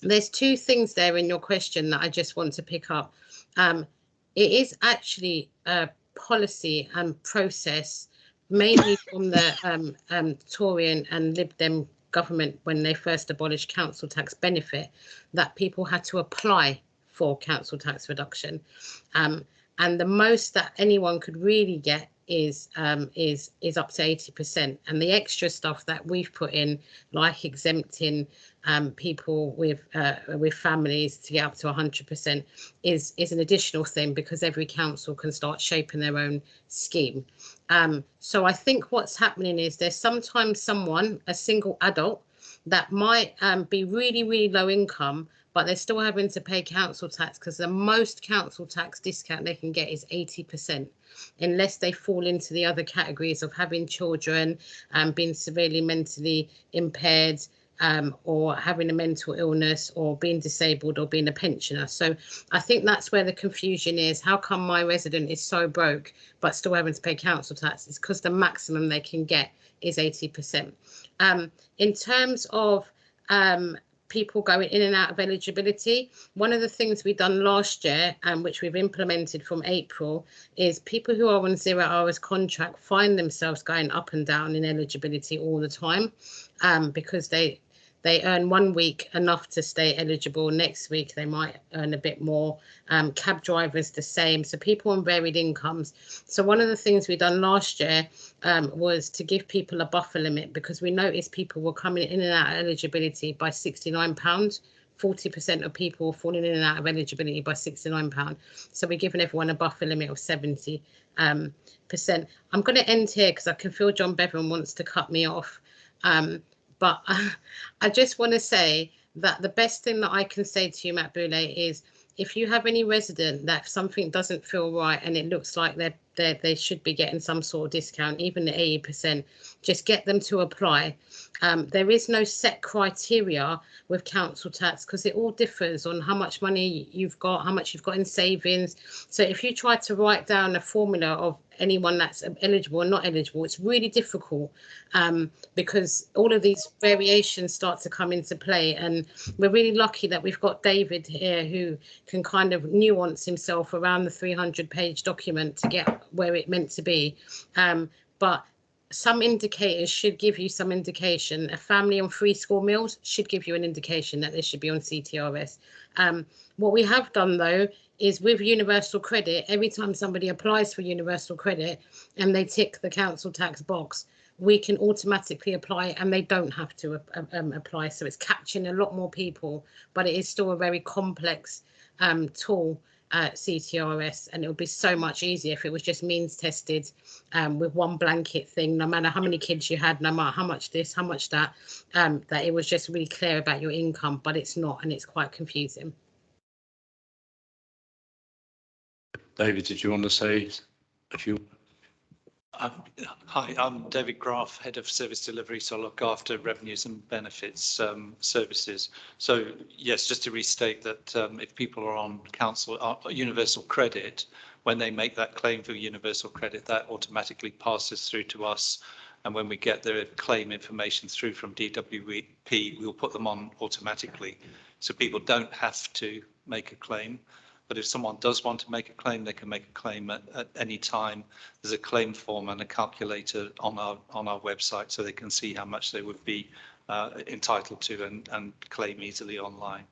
There's two things there in your question that I just want to pick up. It is actually a policy and process, mainly from the Tory and Lib Dem government when they first abolished council tax benefit, that people had to apply for council tax reduction. And the most that anyone could really get is up to 80%. And the extra stuff that we've put in, like exempting people with families to get up to 100%, is an additional thing because every council can start shaping their own scheme. So I think what's happening is there's sometimes someone, a single adult, that might be really low income, but they're still having to pay council tax because the most council tax discount they can get is 80%, unless they fall into the other categories of having children, being severely mentally impaired, or having a mental illness, or being disabled, or being a pensioner. So I think that's where the confusion is. How come my resident is so broke but still having to pay council tax? It's because the maximum they can get is 80%. In terms of people going in and out of eligibility, one of the things we've done last year, which we've implemented from April, is people who are on 0 hours contract find themselves going up and down in eligibility all the time, because they earn 1 week enough to stay eligible. Next week they might earn a bit more. Cab drivers the same. So people on varied incomes. So one of the things we done last year was to give people a buffer limit, because we noticed people were coming in and out of eligibility by £69. 40% of people were falling in and out of eligibility by £69. So we're giving everyone a buffer limit of 70%. I'm going to end here because I can feel John Bevan wants to cut me off. But I just want to say that the best thing that I can say to you, Matt Boulay, is if you have any resident that something doesn't feel right and it looks like they should be getting some sort of discount, even the 80%, just get them to apply. There is no set criteria with council tax because it all differs on how much money you've got, how much you've got in savings. So if you try to write down a formula of anyone that's eligible or not eligible, it's really difficult, because all of these variations start to come into play. And we're really lucky that we've got David here who can kind of nuance himself around the 300-page document to get where it meant to be. But some indicators should give you some indication. A family on free school meals should give you an indication that they should be on CTRS. What we have done, though, is with universal credit, every time somebody applies for universal credit and they tick the council tax box, we can automatically apply and they don't have to apply. So it's catching a lot more people, but it is still a very complex tool, CTRS, and it would be so much easier if it was just means tested with one blanket thing, no matter how many kids you had, no matter how much this, how much that, that it was just really clear about your income, but it's not, and it's quite confusing. David, did you want to say a few? Hi, I'm David Graff, Head of Service Delivery, so I look after revenues and benefits services. So yes, just to restate that if people are on council universal credit, when they make that claim for universal credit, that automatically passes through to us. And when we get the claim information through from DWP, we'll put them on automatically. So people don't have to make a claim. But if someone does want to make a claim, they can make a claim at any time. There's a claim form and a calculator on our website, so they can see how much they would be entitled to and claim easily online.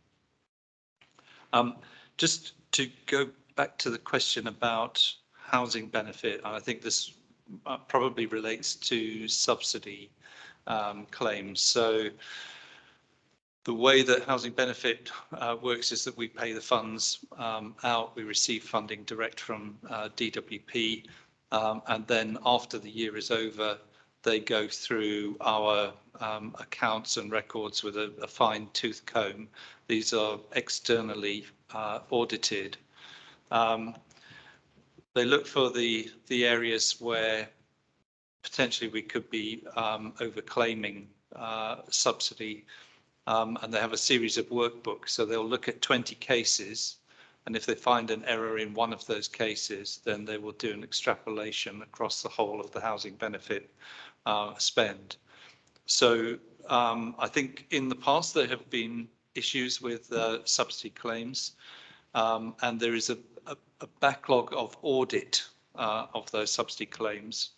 Just to go back to the question about housing benefit, I think this probably relates to subsidy claims. So the way that housing benefit works is that we pay the funds out, we receive funding direct from DWP, and then after the year is over, they go through our accounts and records with a fine tooth comb. These are externally audited. They look for the areas where potentially we could be overclaiming subsidy, and they have a series of workbooks. So they'll look at 20 cases, and if they find an error in one of those cases, then they will do an extrapolation across the whole of the housing benefit spend. So I think in the past there have been issues with subsidy claims, and there is a backlog of audit of those subsidy claims,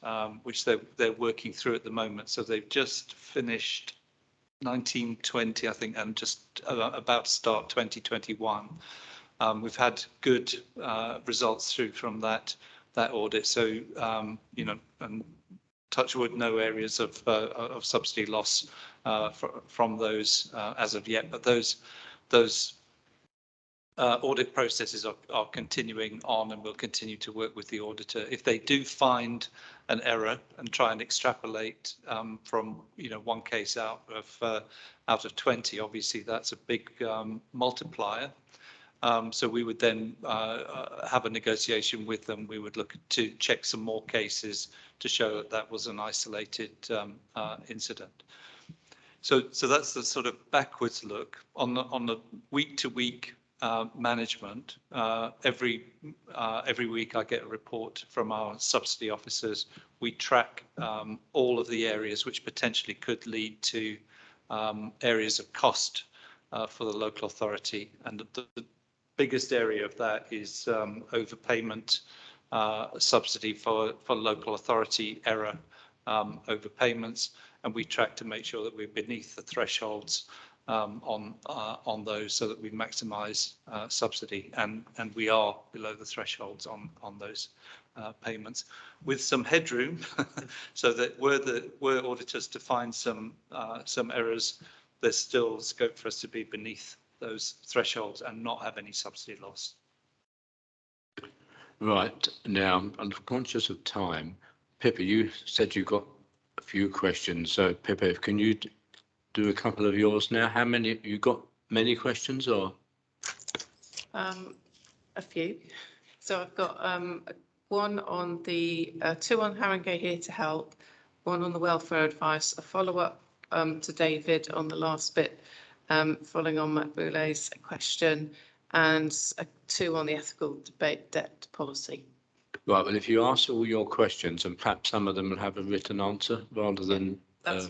which they're working through at the moment. So they've just finished 1920, I think, and just about to start 2021. We've had good results through from that audit. So you know, and touch wood, no areas of subsidy loss from those as of yet. But those audit processes are continuing on, and we'll continue to work with the auditor. If they do find an error and try and extrapolate from one case out of 20, obviously that's a big multiplier. So we would then have a negotiation with them. We would look to check some more cases to show that was an isolated incident. So that's the sort of backwards look on the week-to-week management. Every week I get a report from our subsidy officers. We track all of the areas which potentially could lead to areas of cost for the local authority, and the biggest area of that is overpayment subsidy for local authority error overpayments, and we track to make sure that we're beneath the thresholds on those, so that we maximise subsidy, and we are below the thresholds on those payments, with some headroom, so that were auditors to find some errors, there's still scope for us to be beneath those thresholds and not have any subsidy loss. Right, now I'm conscious of time. Pippa, you said you got a few questions. So Pippa, can you do a couple of yours now? How many, you got many questions or? A few. So I've got one on the two on Haringey Here to Help, one on the welfare advice, a follow-up to David on the last bit, following on Matt Boulet's question, and two on the ethical debate debt policy. Right, well, if you ask all your questions, and perhaps some of them will have a written answer rather than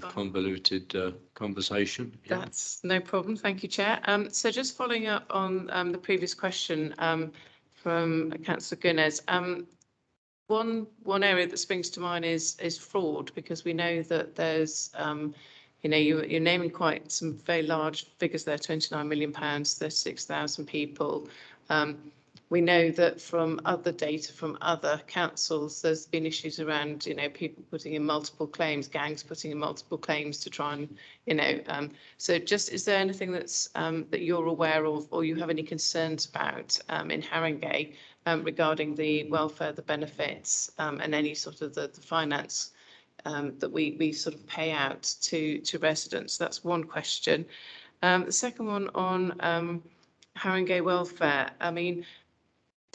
convoluted conversation. Yeah. That's no problem. Thank you, Chair. So just following up on the previous question from Councillor Gunners, one area that springs to mind is fraud, because we know that there's you're naming quite some very large figures there, £29 million, 36,000 people. We know that from other data from other councils, there's been issues around, people putting in multiple claims, gangs putting in multiple claims to try and, so just, is there anything that's that you're aware of, or you have any concerns about in Haringey regarding the welfare, the benefits, and any sort of the finance that we sort of pay out to residents? That's one question. The second one on Haringey welfare. I mean,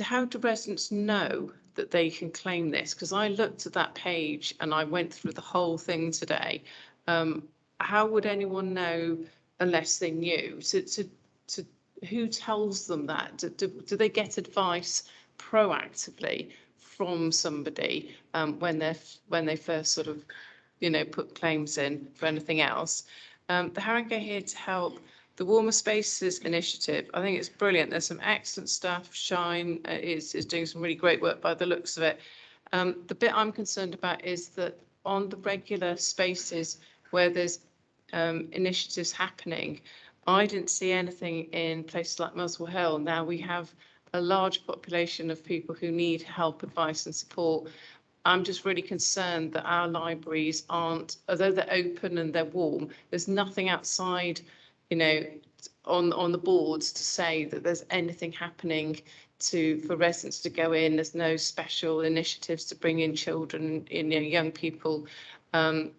how do residents know that they can claim this? Because I looked at that page and I went through the whole thing today. How would anyone know unless they knew? Who tells them that? Do they get advice proactively from somebody when they first sort of, put claims in for anything else? The Haringey Here to Help, the Warmer Spaces Initiative, I think it's brilliant. There's some excellent stuff. Shine is doing some really great work by the looks of it. The bit I'm concerned about is that on the regular spaces where there's initiatives happening, I didn't see anything in places like Muswell Hill. Now we have a large population of people who need help, advice and support. I'm just really concerned that our libraries aren't, although they're open and they're warm, there's nothing outside, on the boards to say that there's anything happening for residents to go in. There's no special initiatives to bring in children, young people.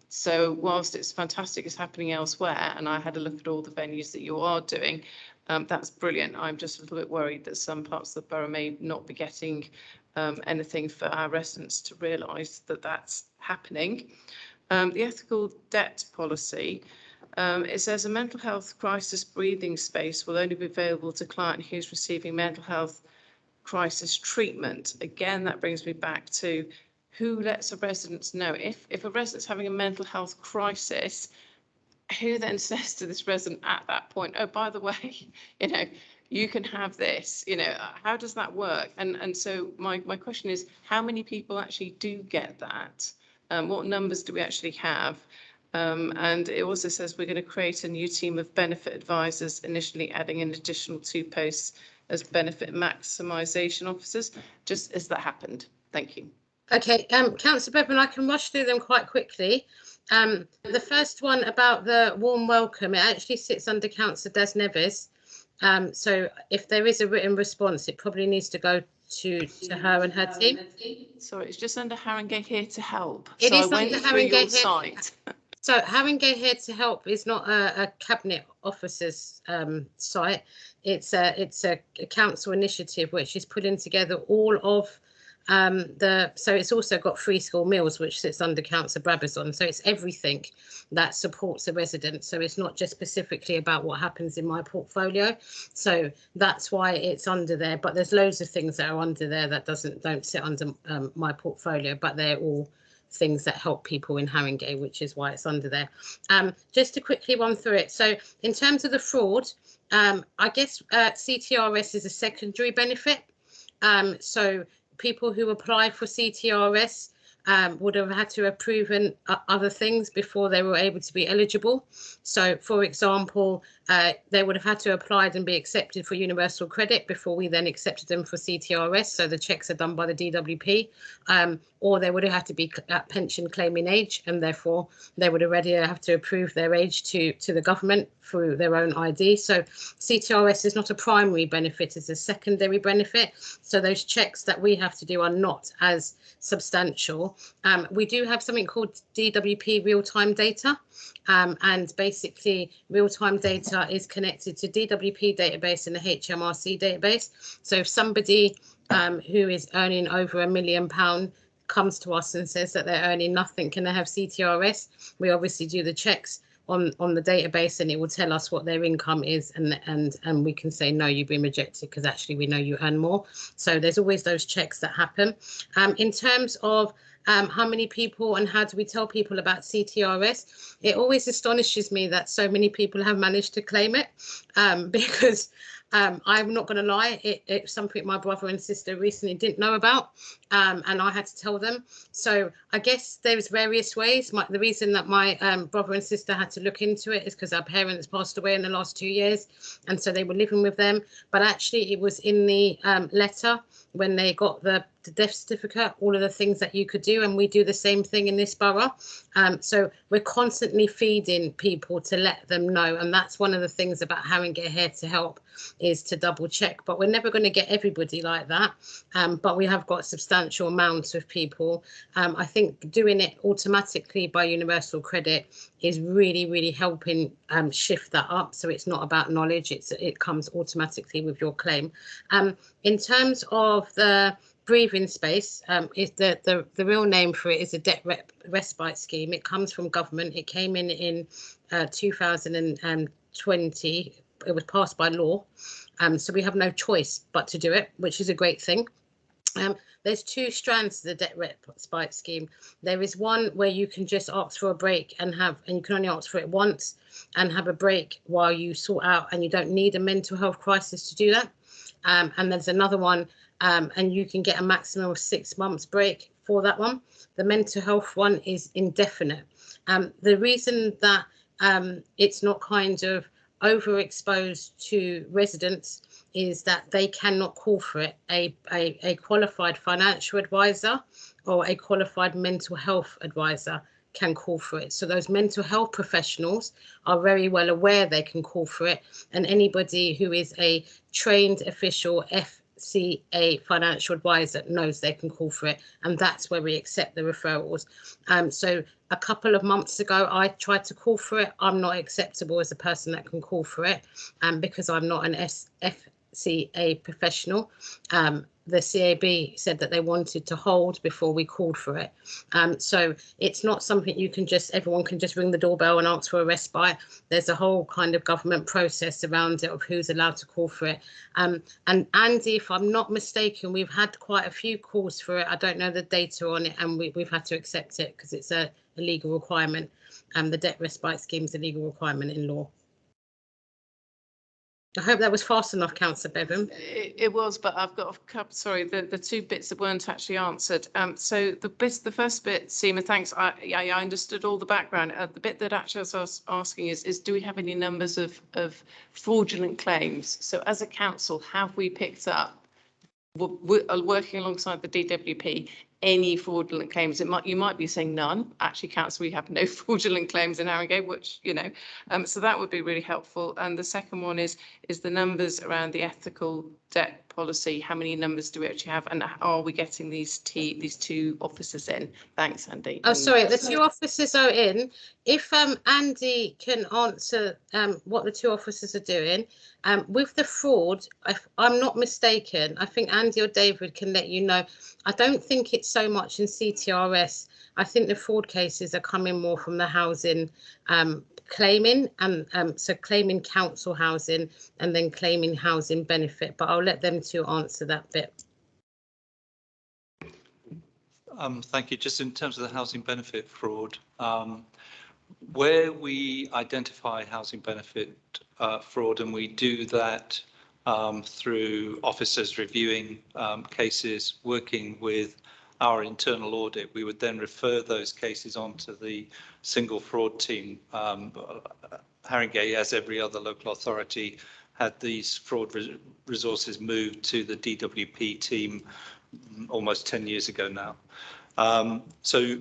So whilst it's fantastic it's happening elsewhere, and I had a look at all the venues that you are doing, that's brilliant. I'm just a little bit worried that some parts of the borough may not be getting anything for our residents to realise that that's happening. The ethical debt policy, it says a mental health crisis breathing space will only be available to client who's receiving mental health crisis treatment. Again, that brings me back to who lets a resident know. If a resident's having a mental health crisis, who then says to this resident at that point, oh, by the way, you know, you can have this, you know, how does that work? And so my question is, how many people actually do get that? What numbers do we actually have? And it also says we're going to create a new team of benefit advisors, initially adding an additional 2 posts as benefit maximisation officers. Just as that happened. Thank you. Okay, Councillor Bevan, I can rush through them quite quickly. The first one about the warm welcome, it actually sits under Councillor Des Nevis. So if there is a written response, it probably needs to go to her and her team. Sorry, it's just under Haringey Here to Help. It so is I went under through your Haringey Here. site. So Haringey Here to Help is not a cabinet officer's site. It's a council initiative which is putting together all of so it's also got free school meals, which sits under Councillor Brabazon. So it's everything that supports a resident. So it's not just specifically about what happens in my portfolio. So that's why it's under there. But there's loads of things that are under there that don't sit under my portfolio, but they're all things that help people in Haringey, which is why it's under there. Just to quickly run through it. So in terms of the fraud, I guess CTRS is a secondary benefit. So people who apply for CTRS would have had to have proven other things before they were able to be eligible. So, for example, they would have had to apply and be accepted for universal credit before we then accepted them for CTRS. So the checks are done by the DWP, or they would have had to be at pension claiming age, and therefore they would already have to approve their age to the government through their own ID. So CTRS is not a primary benefit, it's a secondary benefit. So those checks that we have to do are not as substantial. We do have something called DWP real-time data, and basically real-time data is connected to DWP database and the HMRC database. So if somebody who is earning over £1 million comes to us and says that they're earning nothing, can they have CTRS? We obviously do the checks on the database, and it will tell us what their income is, and we can say no, you've been rejected because actually we know you earn more. So there's always those checks that happen. In terms of how many people and how do we tell people about CTRS, it always astonishes me that so many people have managed to claim it, because I'm not going to lie, it's something my brother and sister recently didn't know about, and I had to tell them. So I guess there's various ways. The reason that my brother and sister had to look into it is because our parents passed away in the last 2 years, and so they were living with them. But actually it was in the letter when they got the death certificate, all of the things that you could do, and we do the same thing in this borough. So we're constantly feeding people to let them know, and that's one of the things about Haringey Here to Help, is to double check. But we're never going to get everybody like that, but we have got substantial amounts of people. I think doing it automatically by universal credit is really helping shift that up, so it's not about knowledge, it comes automatically with your claim. In terms of the breathing space, is the real name for it is a debt respite scheme. It comes from government. It came in 2020. It was passed by law, so we have no choice but to do it, which is a great thing. There's 2 strands to the debt respite scheme. There is one where you can just ask for a break and you can only ask for it once and have a break while you sort out, and you don't need a mental health crisis to do that. And there's another one, and you can get a maximum of 6 months break for that one. The mental health one is indefinite. The reason that it's not kind of overexposed to residents is that they cannot call for it. A qualified financial advisor or a qualified mental health advisor can call for it. So those mental health professionals are very well aware they can call for it, and anybody who is a trained official FCA financial advisor knows they can call for it, and that's where we accept the referrals. So a couple of months ago, I tried to call for it. I'm not acceptable as a person that can call for it, because I'm not an FCA professional. The CAB said that they wanted to hold before we called for it. So it's not something you can just, everyone can just ring the doorbell and ask for a respite. There's a whole kind of government process around it of who's allowed to call for it. And Andy, if I'm not mistaken, we've had quite a few calls for it. I don't know the data on it, and we've had to accept it because it's a legal requirement. The debt respite scheme is a legal requirement in law. I hope that was fast enough, Councillor Bevan. It was, but I've got a couple, sorry, the two bits that weren't actually answered. So the first bit, Seema, thanks. I understood all the background. The bit that actually I was asking is do we have any numbers of fraudulent claims? So as a council, have we picked up, working alongside the DWP, any fraudulent claims? You might be saying none. Actually, council, we have no fraudulent claims in Haringey, which, you know, so that would be really helpful. And the second one is the numbers around the ethical debt policy. How many numbers do we actually have, and are we getting these two officers in? Thanks, Andy. Oh, sorry, the two officers are in. If Andy can answer what the two officers are doing, with the fraud, if I'm not mistaken, I think Andy or David can let you know. I don't think it's so much in CTRS. I think the fraud cases are coming more from the housing claiming, and so claiming council housing and then claiming housing benefit. But I'll let them two answer that bit. Thank you. Just in terms of the housing benefit fraud, where we identify housing benefit fraud, and we do that through officers reviewing cases, working with our internal audit, we would then refer those cases on to the single fraud team. Haringey, as every other local authority, had these fraud resources moved to the DWP team almost 10 years ago now. So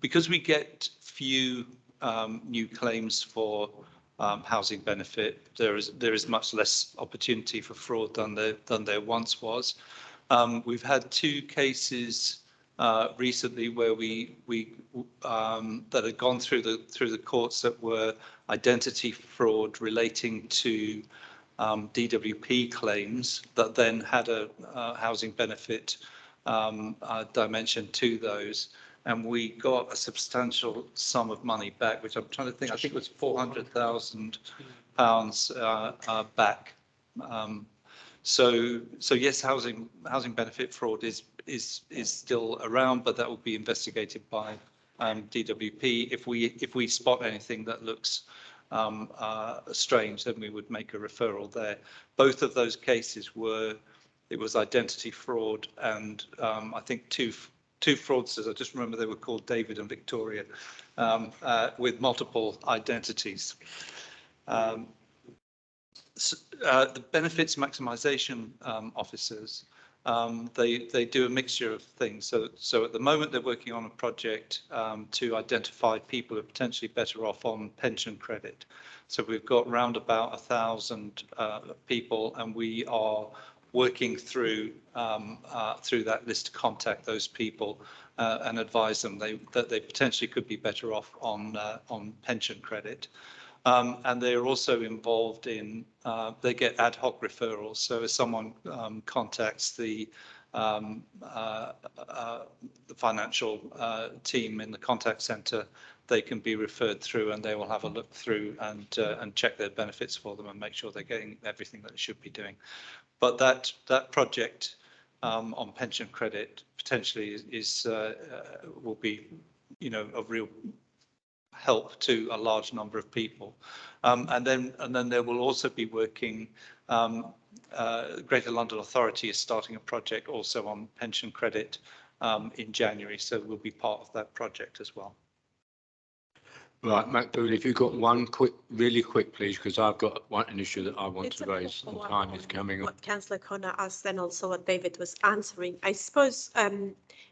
because we get few new claims for housing benefit, there is much less opportunity for fraud than there once was. We've had two cases recently where we that had gone through the courts that were identity fraud relating to DWP claims that then had a housing benefit dimension to those, and we got a substantial sum of money back, which I'm trying to think, I think it was £400,000 back. So yes, housing benefit fraud is still around, but that will be investigated by DWP. If we spot anything that looks strange, then we would make a referral there. Both of those cases it was identity fraud, and I think two fraudsters, I just remember they were called David and Victoria, with multiple identities. The benefits maximisation officers, they do a mixture of things. So at the moment they're working on a project to identify people who are potentially better off on pension credit. So we've got round about 1,000 people, and we are working through that list to contact those people and advise them that they potentially could be better off on pension credit. And they're also involved in, they get ad hoc referrals. So if someone contacts the financial team in the contact centre, they can be referred through, and they will have a look through and check their benefits for them and make sure they're getting everything that they should be doing. But that project on pension credit potentially will be, of real help to a large number of people, and then there will also be working. Greater London Authority is starting a project also on pension credit in January, so we'll be part of that project as well. Right, Macbeth, if you've got one really quick, please, because I've got an issue that I want to raise, and time is coming up. What Councillor Connor asked, and also what David was answering, I suppose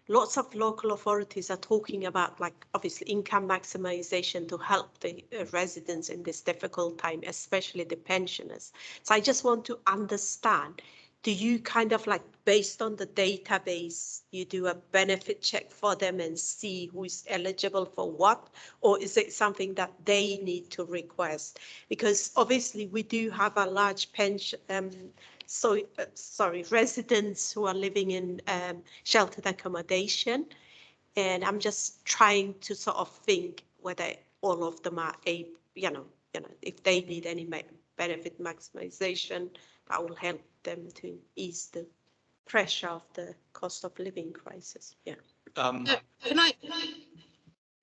lots of local authorities are talking about, like, obviously income maximisation to help the residents in this difficult time, especially the pensioners. So I just want to understand, do you kind of like, based on the database, you do a benefit check for them and see who is eligible for what? Or is it something that they need to request? Because obviously we do have a large pension, residents who are living in sheltered accommodation. And I'm just trying to sort of think whether all of them are if they need any benefit maximization, that will help them to ease the pressure of the cost of living crisis. Yeah. Can I?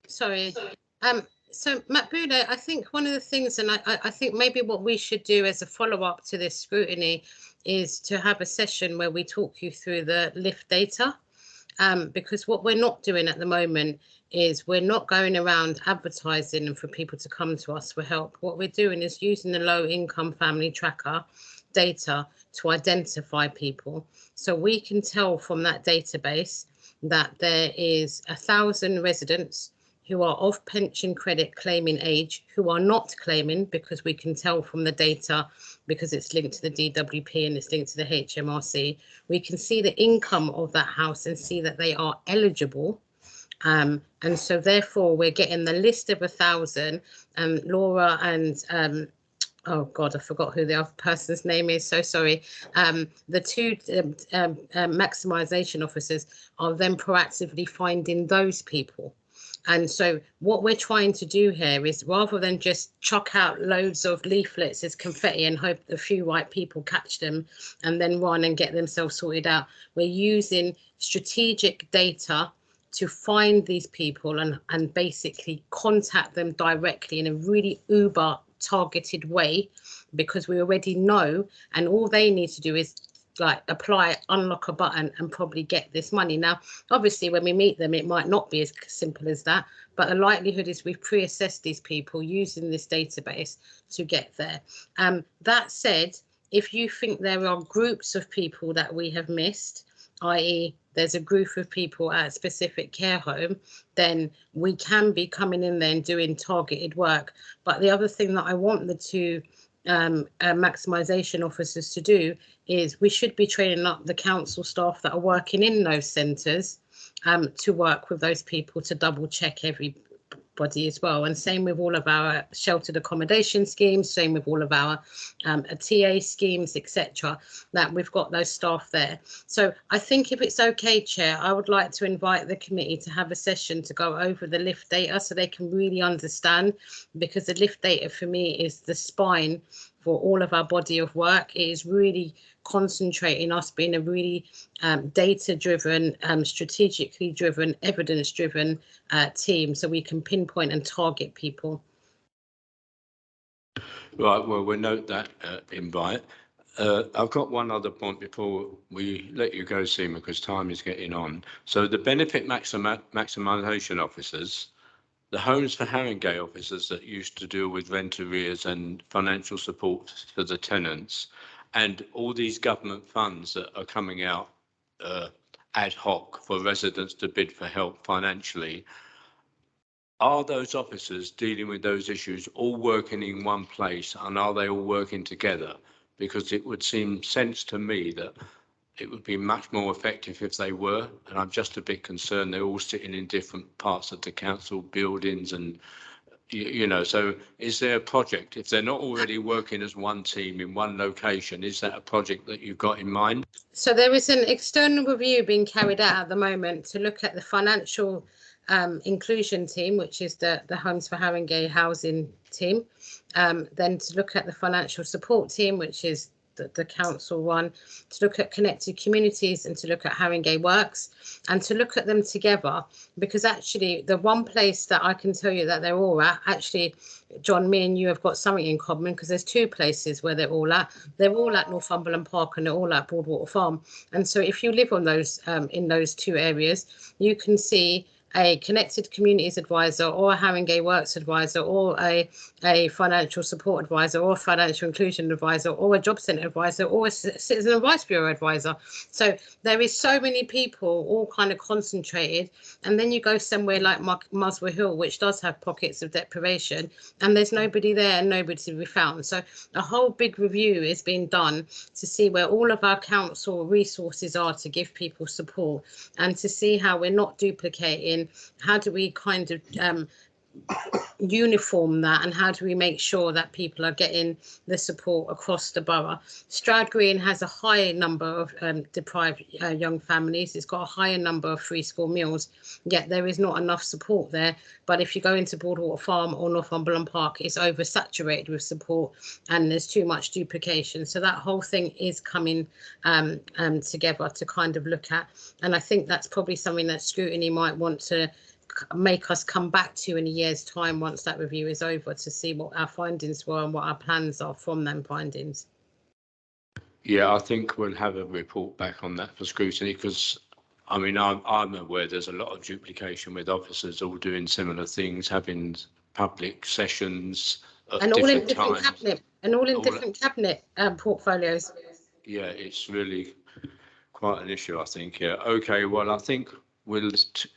Sorry. So Makbulo, I think one of the things, and I think maybe what we should do as a follow-up to this scrutiny is to have a session where we talk you through the lift data. Because what we're not doing at the moment is we're not going around advertising for people to come to us for help. What we're doing is using the low income family tracker data to identify people. So we can tell from that database that there is 1,000 residents who are of pension credit claiming age who are not claiming, because we can tell from the data, because it's linked to the DWP and it's linked to the HMRC. We can see the income of that house and see that they are eligible. And so therefore we're getting the list of 1,000, and Laura and oh God, I forgot who the other person's name is. So sorry. The two maximisation officers are then proactively finding those people. And so what we're trying to do here is, rather than just chuck out loads of leaflets as confetti and hope a few right people catch them and then run and get themselves sorted out, we're using strategic data to find these people and basically contact them directly in a really uber targeted way, because we already know, and all they need to do is like apply, unlock a button and probably get this money. Now, obviously, when we meet them, it might not be as simple as that, but the likelihood is we've pre-assessed these people using this database to get there. That said, if you think there are groups of people that we have missed, i.e. there's a group of people at a specific care home, then we can be coming in there and doing targeted work. But the other thing that I want the two maximisation officers to do is we should be training up the council staff that are working in those centres to work with those people to double check everybody as well. And same with all of our sheltered accommodation schemes, same with all of our TA schemes, etc., that we've got those staff there. So I think if it's okay, Chair, I would like to invite the committee to have a session to go over the lift data so they can really understand, because the lift data for me is the spine for all of our body of work. It is really concentrating us being a really data-driven, strategically driven, evidence-driven team, so we can pinpoint and target people. Right, well, we'll note that invite. I've got one other point before we let you go, Seema, because time is getting on. So the benefit maximisation officers, the Homes for Haringey officers that used to deal with rent arrears and financial support for the tenants, and all these government funds that are coming out ad hoc for residents to bid for help financially, are those officers dealing with those issues all working in one place, and are they all working together? Because it would seem sense to me that it would be much more effective if they were, and I'm just a bit concerned they're all sitting in different parts of the council buildings, and you know, so is there a project, if they're not already working as one team in one location, is that a project that you've got in mind? So there is an external review being carried out at the moment to look at the financial inclusion team, which is the Homes for Haringey housing team, then to look at the financial support team, which is the council one, to look at connected communities and to look at Haringey Works, and to look at them together, because actually the one place that I can tell you that they're all at, actually, John, me and you have got something in common, because there's two places where they're all at. They're all at Northumberland Park and they're all at Broadwater Farm. And so if you live on those in those two areas, you can see a connected communities advisor or a Haringey Works advisor or a financial support advisor or a financial inclusion advisor or a job centre advisor or a citizen advice bureau advisor. So there is so many people all kind of concentrated, and then you go somewhere like Muswell Hill, which does have pockets of deprivation, and there's nobody there and nobody to be found. So a whole big review is being done to see where all of our council resources are to give people support, and to see how we're not duplicating. How do we kind of uniform that, and how do we make sure that people are getting the support across the borough? Stroud Green has a higher number of deprived young families. It's got a higher number of free school meals, yet there is not enough support there. But if you go into Broadwater Farm or Northumberland Park, it's oversaturated with support and there's too much duplication. So that whole thing is coming together to kind of look at, and I think that's probably something that Scrutiny might want to make us come back to in a year's time once that review is over, to see what our findings were and what our plans are from them findings. Yeah, I think we'll have a report back on that for Scrutiny, because I mean, I'm aware there's a lot of duplication with officers all doing similar things, having public sessions at And all in different different times. cabinet, and all in All- different cabinet portfolios. Yeah, it's really quite an issue, I think. Yeah. Okay, well, I think we'll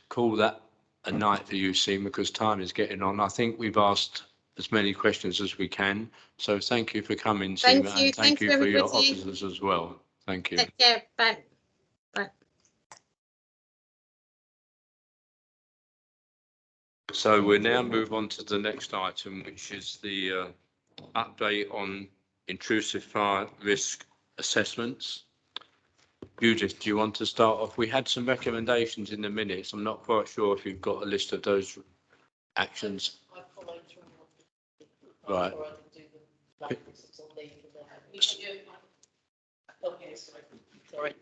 call that a night for you, Seema, because time is getting on. I think we've asked as many questions as we can. So thank you for coming, Thank Seema, you. and thank Thank you you, for your everybody. officers as well. Thank you. Take care. Bye. Bye. So we'll now move on to the next item, which is the update on intrusive fire risk assessments. Judith, do you want to start off? We had some recommendations in the minutes. I'm not quite sure if you've got a list of those actions. Right. Sorry.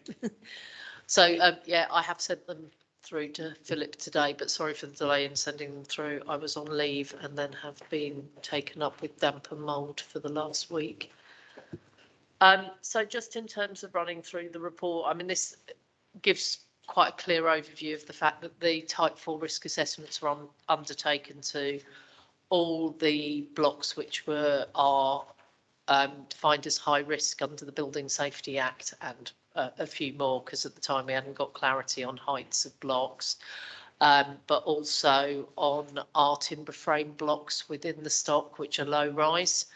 So, yeah, I have sent them through to Philip today, but sorry for the delay in sending them through. I was on leave and then have been taken up with damp and mould for the last week. So just in terms of running through the report, I mean, this gives quite a clear overview of the fact that the Type 4 risk assessments were undertaken to all the blocks which are defined as high risk under the Building Safety Act, and a few more, because at the time we hadn't got clarity on heights of blocks, but also on our timber frame blocks within the stock, which are low rise.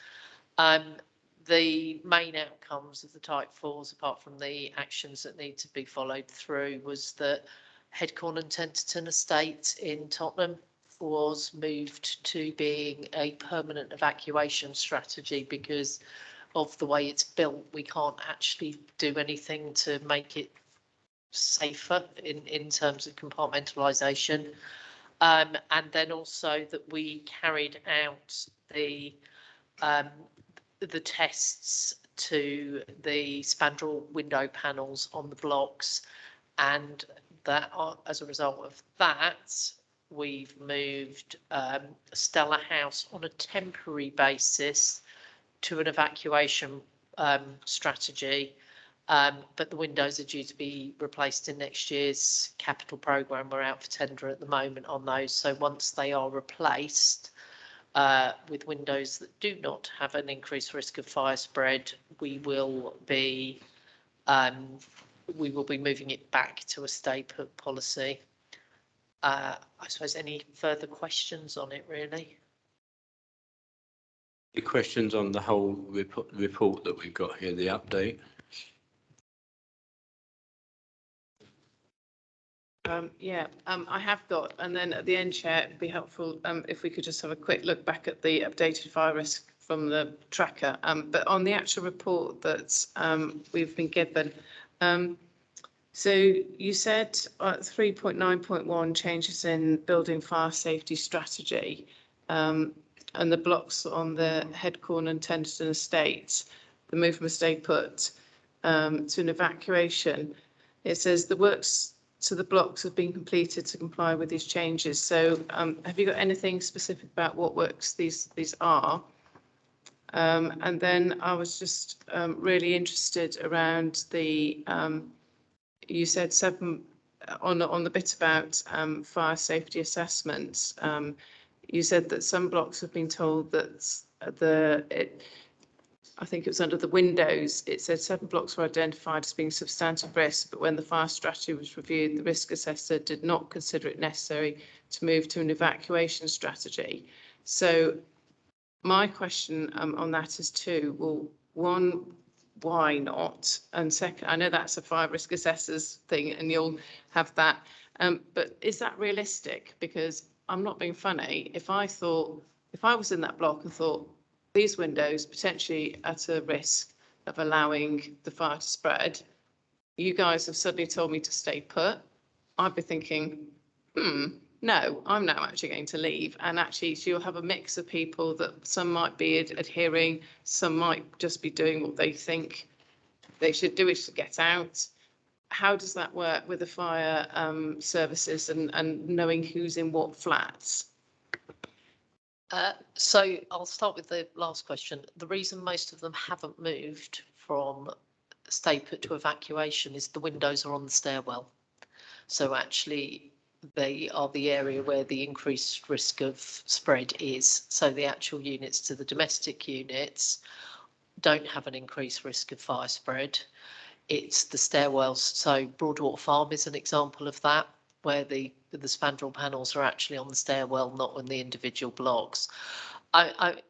The main outcomes of the Type 4s, apart from the actions that need to be followed through, was that Headcorn and Tenterton Estate in Tottenham was moved to being a permanent evacuation strategy because of the way it's built. We can't actually do anything to make it safer in terms of compartmentalisation. And then also that we carried out the tests to the spandrel window panels on the blocks, and that as a result of that, we've moved Stella House on a temporary basis to an evacuation strategy, but the windows are due to be replaced in next year's capital programme. We're out for tender at the moment on those, so once they are replaced with windows that do not have an increased risk of fire spread, we will be moving it back to a stay put policy. I suppose any further questions on it, really? Any questions on the whole report that we've got here, the update? I have got, and then at the end, Chair, it'd be helpful if we could just have a quick look back at the updated fire risk from the tracker. But on the actual report that we've been given, so you said 3.9.1 changes in building fire safety strategy, and the blocks on the Headcorn and Tenterton estates, the move from a stay put to an evacuation. It says the works to the blocks have been completed to comply with these changes. So have you got anything specific about what works these are? And then I was just really interested around the, you said 7 on the bit about fire safety assessments, you said that some blocks have been told that I think it was under the windows, it said 7 blocks were identified as being substantive risk, but when the fire strategy was reviewed, the risk assessor did not consider it necessary to move to an evacuation strategy. So my question on that is two. Well, one, why not? And second, I know that's a fire risk assessors thing and you'll have that, but is that realistic? Because I'm not being funny. If I was in that block and thought these windows potentially at a risk of allowing the fire to spread, you guys have suddenly told me to stay put, I'd be thinking, no, I'm now actually going to leave. And actually, so you'll have a mix of people that some might be adhering, some might just be doing what they think they should do to get out. How does that work with the fire services and knowing who's in what flats? So I'll start with the last question. The reason most of them haven't moved from stay put to evacuation is the windows are on the stairwell. So actually, they are the area where the increased risk of spread is. So the actual units to the domestic units don't have an increased risk of fire spread. It's the stairwells. So Broadwater Farm is an example of that, where the spandrel panels are actually on the stairwell, not on the individual blocks. I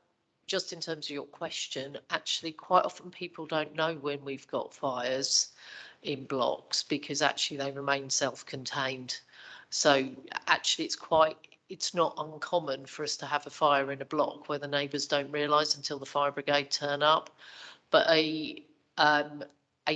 just in terms of your question, actually quite often people don't know when we've got fires in blocks because actually they remain self-contained. So actually it's not uncommon for us to have a fire in a block where the neighbours don't realise until the fire brigade turn up. But a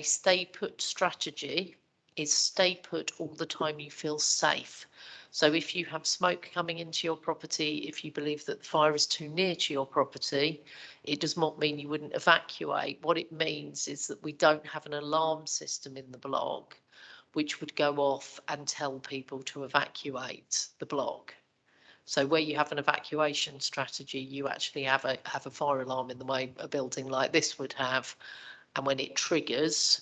stay put strategy is stay put all the time you feel safe. So if you have smoke coming into your property, if you believe that the fire is too near to your property, it does not mean you wouldn't evacuate. What it means is that we don't have an alarm system in the block which would go off and tell people to evacuate the block. So where you have an evacuation strategy, you actually have a fire alarm in the way a building like this would have. And when it triggers,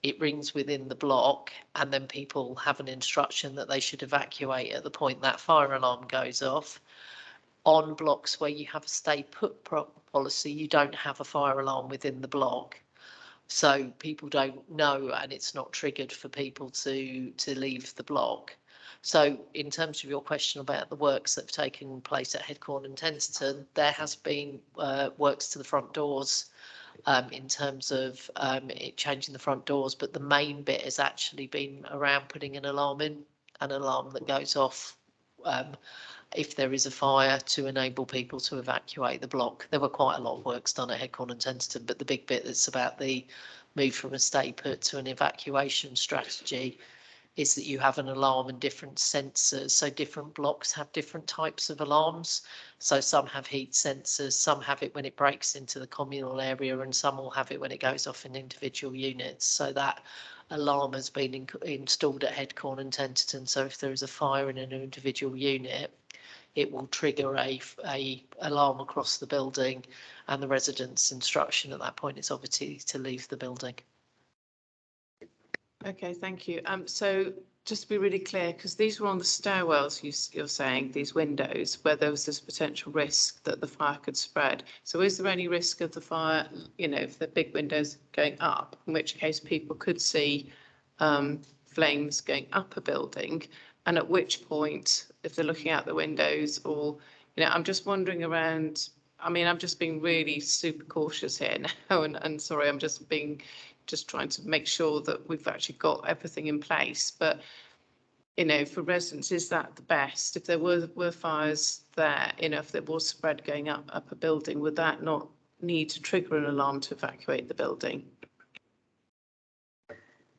it rings within the block and then people have an instruction that they should evacuate at the point that fire alarm goes off. On blocks where you have a stay put policy, you don't have a fire alarm within the block. So people don't know and it's not triggered for people to leave the block. So in terms of your question about the works that have taken place at Headcorn and Tenterton, there has been works to the front doors in terms of it changing the front doors, but the main bit has actually been around putting an alarm in, an alarm that goes off if there is a fire to enable people to evacuate the block. There were quite a lot of works done at Headcorn and Tenterton, but the big bit that's about the move from a stay put to an evacuation strategy is that you have an alarm and different sensors. So different blocks have different types of alarms. So some have heat sensors, some have it when it breaks into the communal area, and some will have it when it goes off in individual units. So that alarm has been installed at Headcorn and Tenterton. So if there is a fire in an individual unit, it will trigger a alarm across the building, and the residents' instruction at that point is obviously to leave the building. Okay, thank you. So just to be really clear, because these were on the stairwells, you're saying, these windows, where there was this potential risk that the fire could spread. So is there any risk of the fire, if the big windows going up, in which case people could see flames going up a building? And at which point, if they're looking out the windows or, I'm just wondering around, I'm just being really super cautious here now and sorry, I'm just trying to make sure that we've actually got everything in place. But, for residents, is that the best? If there were fires there, if there was spread going up a building, would that not need to trigger an alarm to evacuate the building?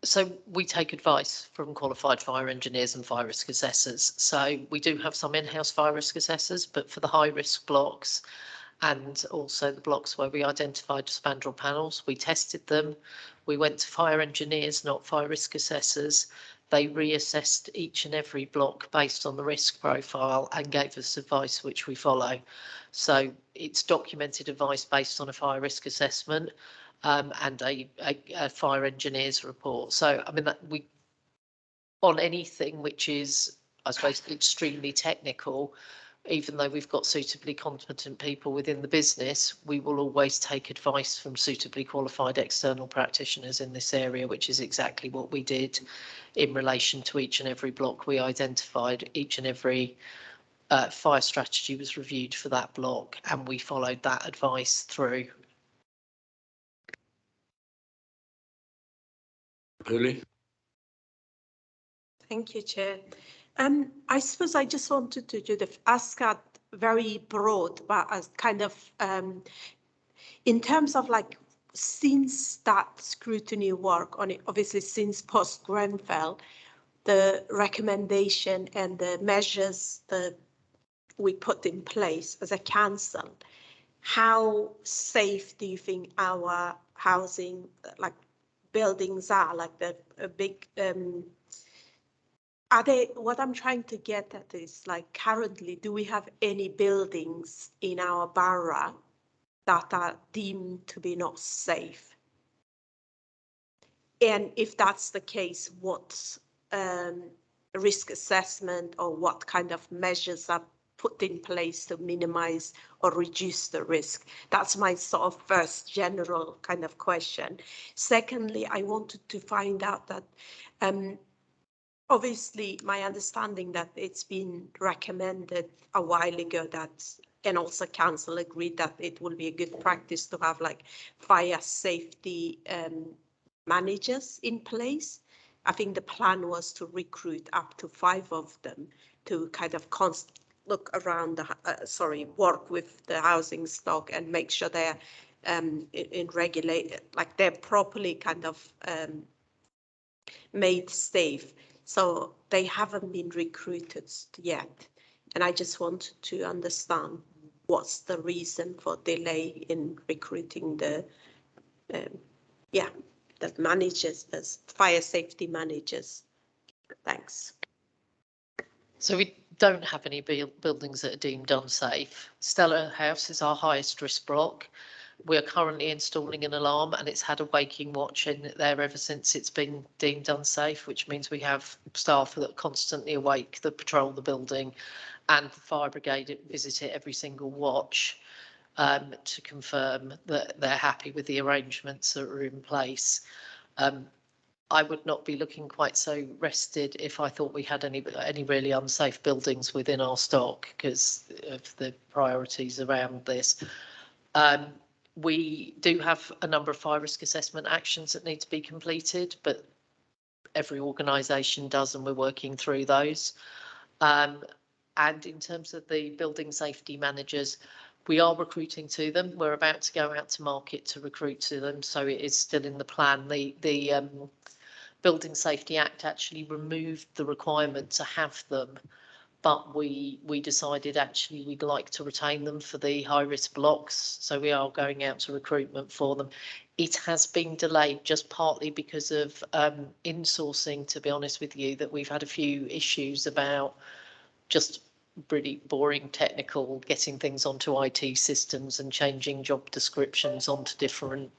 So we take advice from qualified fire engineers and fire risk assessors. So we do have some in-house fire risk assessors, but for the high risk blocks and also the blocks where we identified spandrel panels, we tested them. We went to fire engineers, not fire risk assessors. They reassessed each and every block based on the risk profile and gave us advice which we follow. So it's documented advice based on a fire risk assessment and a fire engineer's report. So on anything which is, I suppose, extremely technical, even though we've got suitably competent people within the business, we will always take advice from suitably qualified external practitioners in this area, which is exactly what we did in relation to each and every block we identified. Each and every fire strategy was reviewed for that block, and we followed that advice through. Julie? Thank you, Chair. I suppose I just wanted to ask a very broad, but as kind of in terms of like since that scrutiny work on it, obviously since post Grenfell, the recommendation and the measures that we put in place as a council, how safe do you think our housing, like buildings are, like the big are they, what I'm trying to get at is like currently, do we have any buildings in our borough that are deemed to be not safe? And if that's the case, what risk assessment or what kind of measures are put in place to minimize or reduce the risk? That's my sort of first general kind of question. Secondly, I wanted to find out that obviously, my understanding that it's been recommended a while ago that, and also council agreed that it will be a good practice to have like fire safety managers in place. I think the plan was to recruit up to 5 of them to kind of look around the, work with the housing stock and make sure they're in regulated, like they're properly kind of made safe. So they haven't been recruited yet. And I just wanted to understand what's the reason for delay in recruiting the, the managers, as fire safety managers. Thanks. So we don't have any buildings that are deemed unsafe. Stella House is our highest risk block. We are currently installing an alarm, and it's had a waking watch in there ever since it's been deemed unsafe, which means we have staff that are constantly awake that patrol the building, and the fire brigade visit it every single watch to confirm that they're happy with the arrangements that are in place. I would not be looking quite so rested if I thought we had any really unsafe buildings within our stock because of the priorities around this. We do have a number of fire risk assessment actions that need to be completed, but every organisation does, and we're working through those. And in terms of the building safety managers, we are recruiting to them. We're about to go out to market to recruit to them, so it is still in the plan. The Building Safety Act actually removed the requirement to have them, but we decided actually we'd like to retain them for the high risk blocks. So we are going out to recruitment for them. It has been delayed just partly because of insourcing, to be honest with you, that we've had a few issues about just really boring technical, getting things onto IT systems and changing job descriptions onto different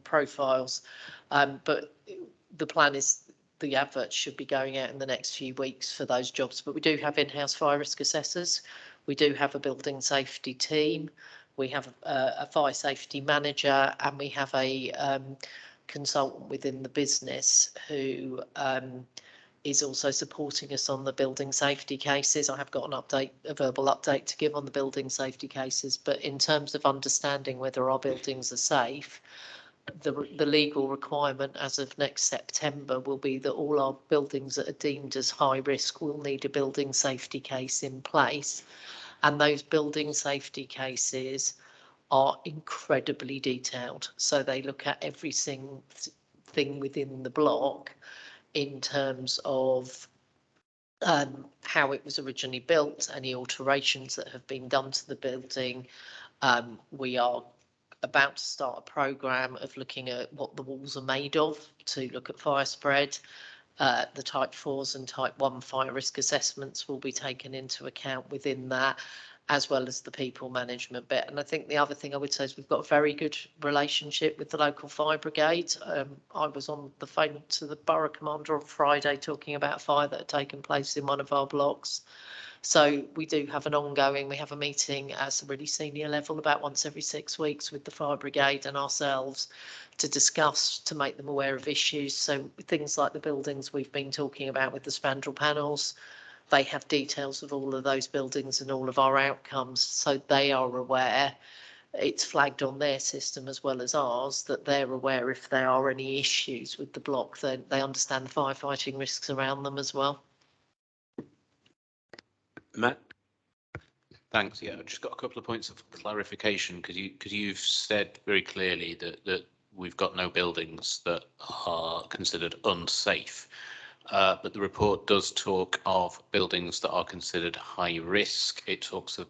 profiles. But the plan is the adverts should be going out in the next few weeks for those jobs, but we do have in-house fire risk assessors. We do have a building safety team. We have a fire safety manager, and we have a consultant within the business who is also supporting us on the building safety cases. I have got a verbal update to give on the building safety cases, but in terms of understanding whether our buildings are safe, the legal requirement as of next September will be that all our buildings that are deemed as high risk will need a building safety case in place. And those building safety cases are incredibly detailed. So they look at every single thing within the block in terms of how it was originally built, any alterations that have been done to the building. We are about to start a programme of looking at what the walls are made of to look at fire spread. The type 4s and type 1 fire risk assessments will be taken into account within that. as well as the people management bit. And I think the other thing I would say is we've got a very good relationship with the local fire brigade. I was on the phone to the borough commander on Friday talking about a fire that had taken place in one of our blocks. So we do have an ongoing, we have a meeting at a really senior level about once every 6 weeks with the fire brigade and ourselves to discuss, to make them aware of issues. So things like the buildings we've been talking about with the spandrel panels, they have details of all of those buildings and all of our outcomes, so they are aware. It's flagged on their system as well as ours that they're aware if there are any issues with the block, then they understand the firefighting risks around them as well. Matt? Thanks. Yeah, I've just got a couple of points of clarification because you've said very clearly that we've got no buildings that are considered unsafe. But the report does talk of buildings that are considered high risk. It talks of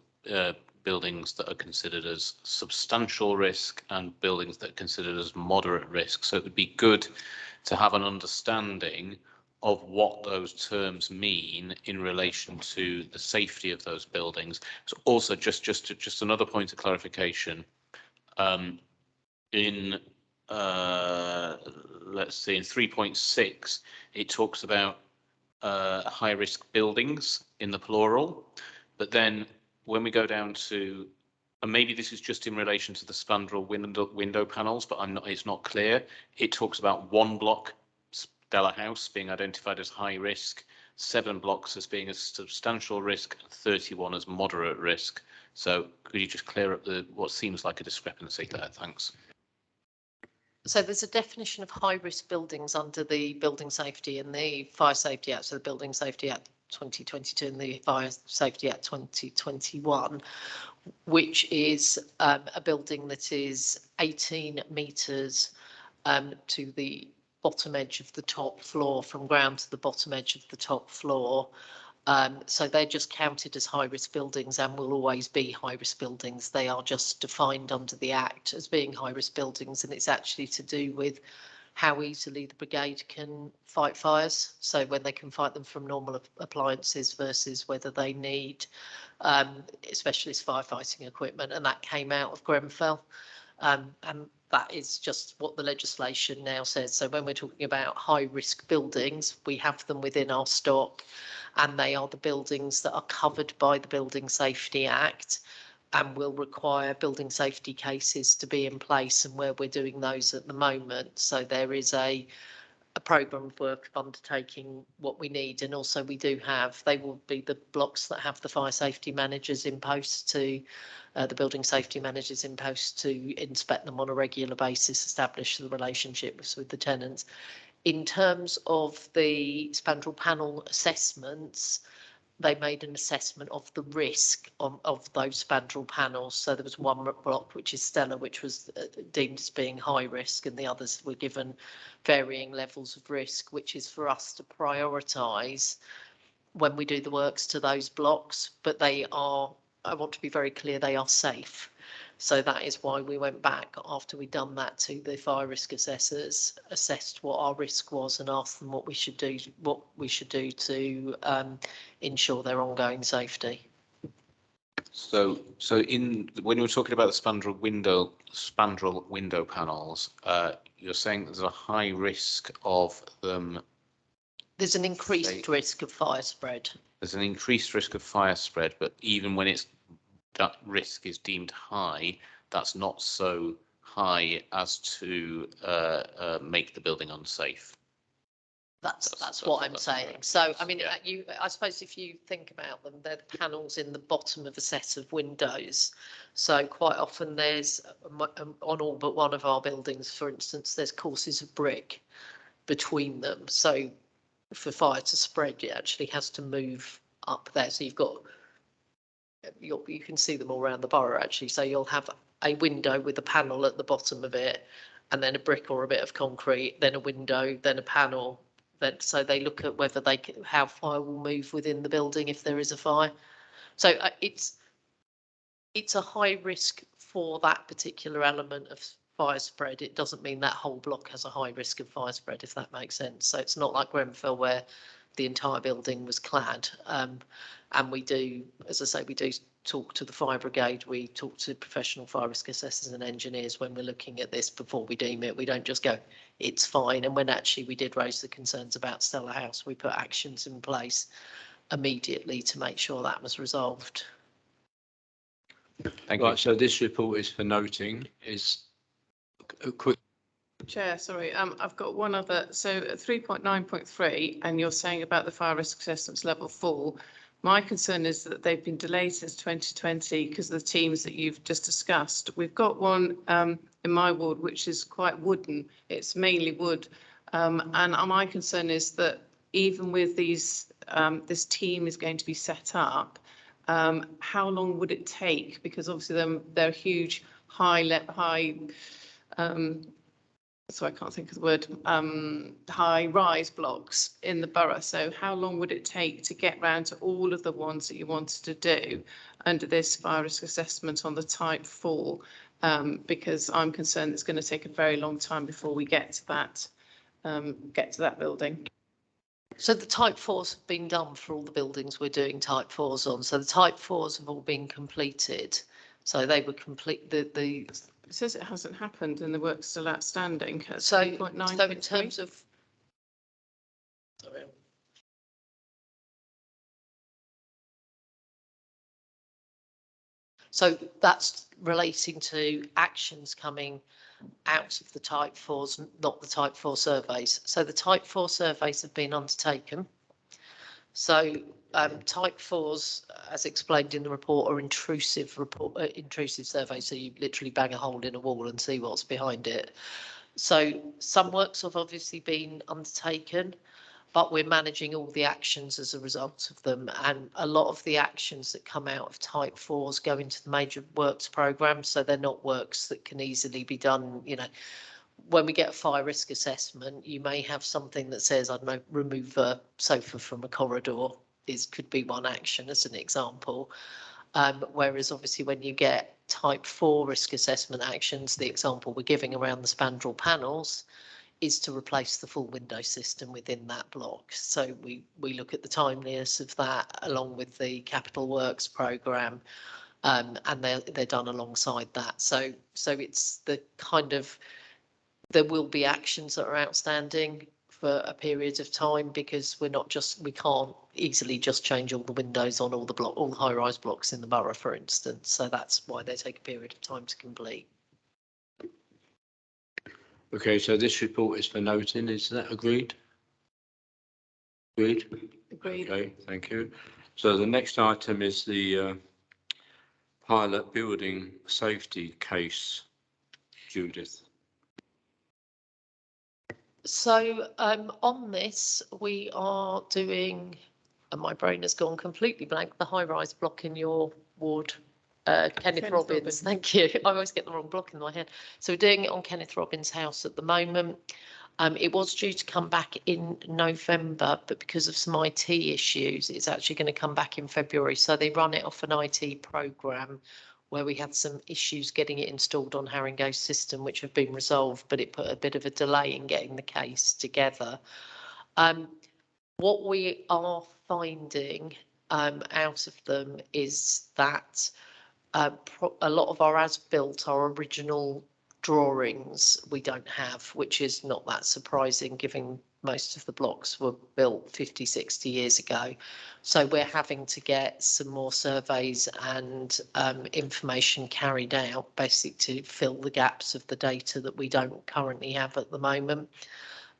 buildings that are considered as substantial risk and buildings that are considered as moderate risk. So it would be good to have an understanding of what those terms mean in relation to the safety of those buildings. So also just another point of clarification. In let's see, in 3.6, it talks about high risk buildings in the plural, but then when we go down to, and maybe this is just in relation to the spandrel window panels, but it's not clear. It talks about 1 block, Stella House, being identified as high risk, 7 blocks as being a substantial risk, and 31 as moderate risk. So could you just clear up what seems like a discrepancy there? Thanks. So there's a definition of high risk buildings under the Building Safety and the Fire Safety Act. So the Building Safety Act 2022 and the Fire Safety Act 2021, which is a building that is 18 metres to the bottom edge of the top floor, from ground to the bottom edge of the top floor. So they're just counted as high risk buildings and will always be high risk buildings. They are just defined under the Act as being high risk buildings, and it's actually to do with how easily the brigade can fight fires. So when they can fight them from normal appliances versus whether they need specialist firefighting equipment, and that came out of Grenfell. And that is just what the legislation now says. So when we're talking about high risk buildings, we have them within our stock, and they are the buildings that are covered by the Building Safety Act and will require building safety cases to be in place, and where we're doing those at the moment. So there is a programme of work of undertaking what we need, and also we do have, they will be the blocks that have the fire safety managers in post to the building safety managers in post to inspect them on a regular basis, establish the relationships with the tenants. In terms of the spandrel panel assessments, they made an assessment of the risk of those spandrel panels. So there was one block, which is Stella, which was deemed as being high risk, and the others were given varying levels of risk, which is for us to prioritise when we do the works to those blocks. But they are, I want to be very clear, they are safe. So that is why we went back after we'd done that to the fire risk assessors, assessed what our risk was, and asked them what we should do to ensure their ongoing safety. So when you're talking about the spandrel window panels, you're saying there's a high risk of them. There's an increased risk of fire spread. There's an increased risk of fire spread, but even when that risk is deemed high, that's not so high as to make the building unsafe. That's what I'm saying. So, I mean, I suppose if you think about them, they're the panels in the bottom of a set of windows. So quite often there's, on all but one of our buildings, for instance, there's courses of brick between them. So for fire to spread, it actually has to move up there. So you can see them all around the borough, actually. So you'll have a window with a panel at the bottom of it, and then a brick or a bit of concrete, then a window, then a panel. So they look at whether how fire will move within the building if there is a fire. So it's a high risk for that particular element of fire spread. It doesn't mean that whole block has a high risk of fire spread, if that makes sense. So it's not like Grenfell where the entire building was clad. And we do, as I say, we do talk to the fire brigade, we talk to professional fire risk assessors and engineers when we're looking at this before we deem it. We don't just go, it's fine. And when actually we did raise the concerns about Stella House, we put actions in place immediately to make sure that was resolved. Thank you. Right, so this report is for noting, is a quick. Chair, sorry, I've got one other. So 3.9.3, and you're saying about the fire risk assessments level 4. My concern is that they've been delayed since 2020 because of the teams that you've just discussed. We've got one in my ward which is quite wooden. It's mainly wood, and my concern is that even with these, this team is going to be set up. How long would it take? Because obviously they're huge, so I can't think of the word, high rise blocks in the borough. So how long would it take to get round to all of the ones that you wanted to do under this fire risk assessment on the type 4? Because I'm concerned it's going to take a very long time before we get to that building. So the type 4s have been done for all the buildings we're doing type 4s on. So the type 4s have all been completed. So they were complete. It says it hasn't happened and the work's still outstanding. So in terms of, sorry. So that's relating to actions coming out of the type 4s, not the type 4 surveys. So the type 4 surveys have been undertaken. So type 4s, as explained in the report, are intrusive surveys. So you literally bang a hole in a wall and see what's behind it. So some works have obviously been undertaken, but we're managing all the actions as a result of them. And a lot of the actions that come out of type 4s go into the major works programme. So they're not works that can easily be done, you know. When we get a fire risk assessment, you may have something that says, I don't know, remove a sofa from a corridor could be one action as an example. Whereas obviously when you get type 4 risk assessment actions, the example we're giving around the spandrel panels is to replace the full window system within that block. So we look at the timeliness of that along with the capital works programme, and they're done alongside that. So it's the kind of, there will be actions that are outstanding for a period of time because we can't easily just change all the windows on all the high-rise blocks in the borough, for instance. So that's why they take a period of time to complete. Okay, so this report is for noting. Is that agreed? Agreed? Agreed. Okay, thank you. So the next item is the pilot building safety case. Judith. So on this, we are doing, and my brain has gone completely blank, the high-rise block in your ward, Kenneth Robbins. Thank you. I always get the wrong block in my head. So we're doing it on Kenneth Robbins' house at the moment. It was due to come back in November, but because of some IT issues, it's actually going to come back in February. So they run it off an IT programme where we had some issues getting it installed on Haringey's system, which have been resolved, but it put a bit of a delay in getting the case together. What we are finding out of them is that a lot of our as-built, our original drawings, we don't have, which is not that surprising given most of the blocks were built 50, 60 years ago. So we're having to get some more surveys and information carried out, basically to fill the gaps of the data that we don't currently have at the moment.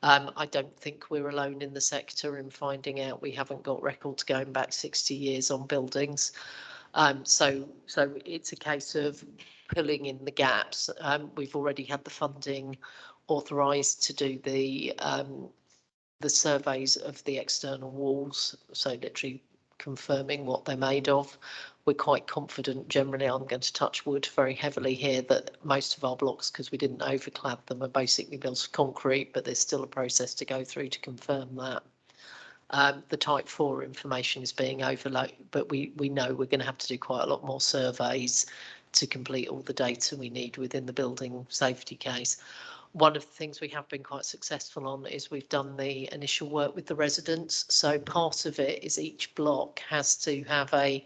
I don't think we're alone in the sector in finding out we haven't got records going back 60 years on buildings. So it's a case of filling in the gaps. We've already had the funding authorised to do the surveys of the external walls, so literally confirming what they're made of. We're quite confident generally, I'm going to touch wood very heavily here, that most of our blocks, because we didn't overclad them, are basically built of concrete, but there's still a process to go through to confirm that. The type 4 information is being overloaded, but we know we're going to have to do quite a lot more surveys to complete all the data we need within the building safety case. One of the things we have been quite successful on is we've done the initial work with the residents. So part of it is each block has to have a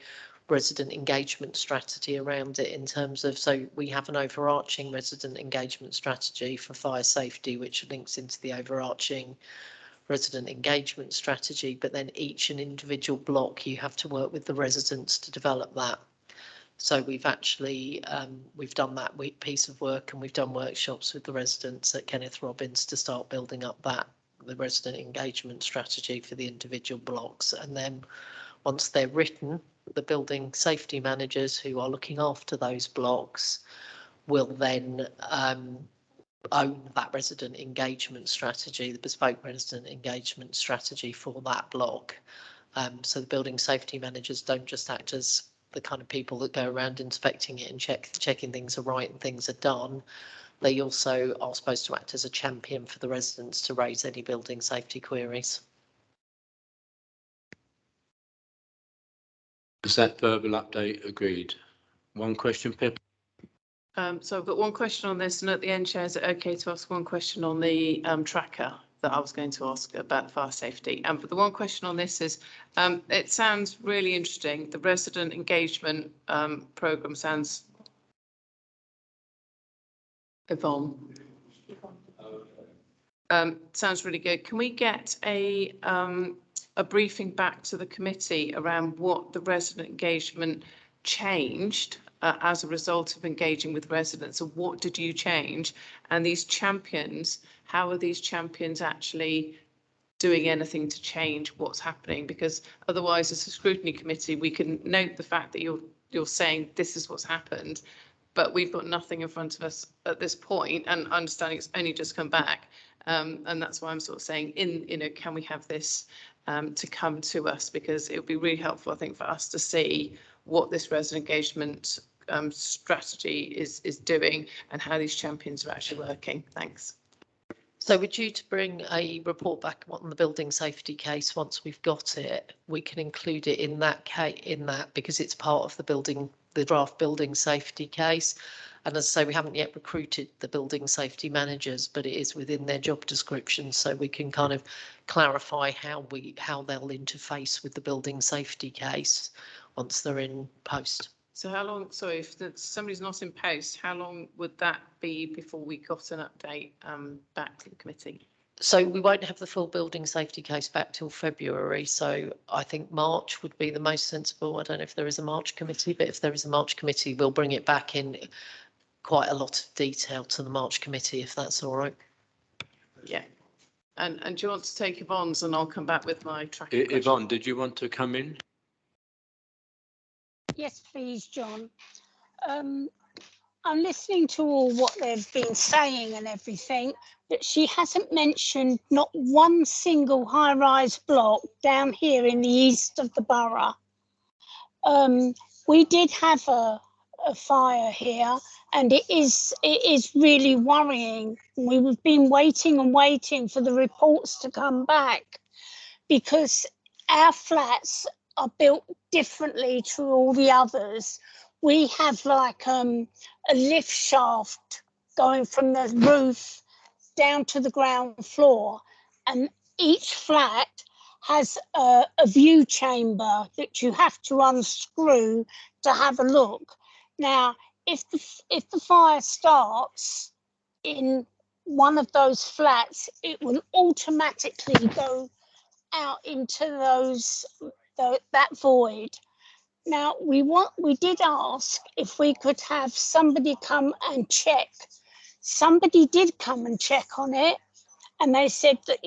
resident engagement strategy around it in terms of, so we have an overarching resident engagement strategy for fire safety, which links into the overarching resident engagement strategy, but then each and individual block, you have to work with the residents to develop that. So we've actually, we've done that piece of work, and we've done workshops with the residents at Kenneth Robbins to start building up the resident engagement strategy for the individual blocks. And then once they're written, the building safety managers who are looking after those blocks will then own that resident engagement strategy, the bespoke resident engagement strategy for that block. So the building safety managers don't just act as the kind of people that go around inspecting it and checking things are right and things are done. They also are supposed to act as a champion for the residents to raise any building safety queries. Is that verbal update agreed? One question, Pip? So I've got one question on this, and at the end, Chair, is it okay to ask one question on the tracker that I was going to ask about fire safety? But the one question on this is, it sounds really interesting. The resident engagement programme sounds, Yvonne, sounds really good. Can we get a briefing back to the committee around what the resident engagement changed as a result of engaging with residents? So what did you change? And these champions, how are these champions actually doing anything to change what's happening? Because otherwise, as a scrutiny committee, we can note the fact that you're saying this is what's happened, but we've got nothing in front of us at this point, and understanding it's only just come back. And that's why I'm sort of saying, can we have this to come to us? Because it would be really helpful, I think, for us to see what this resident engagement strategy is doing and how these champions are actually working. Thanks. So we're due to bring a report back on the building safety case. Once we've got it, we can include it in that because it's part of the draft building safety case. And as I say, we haven't yet recruited the building safety managers, but it is within their job description, so we can kind of clarify how they'll interface with the building safety case once they're in post. So how long, sorry, if somebody's not in post, how long would that be before we got an update back to the committee? So we won't have the full building safety case back till February. So I think March would be the most sensible. I don't know if there is a March committee, but if there is a March committee, we'll bring it back in quite a lot of detail to the March committee, if that's all right. Yeah. And do you want to take Yvonne's, and I'll come back with my track? Yvonne, did you want to come in? Yes, please, John. I'm listening to all what they've been saying and everything, but she hasn't mentioned not one single high-rise block down here in the east of the borough. We did have a fire here, and it is really worrying. We've been waiting and waiting for the reports to come back, because our flats are built differently to all the others. We have like a lift shaft going from the roof down to the ground floor, and each flat has a view chamber that you have to unscrew to have a look. Now, if the fire starts in one of those flats, it will automatically go out into that void. Now, we did ask if we could have somebody come and check. Somebody did come and check on it, and they said that,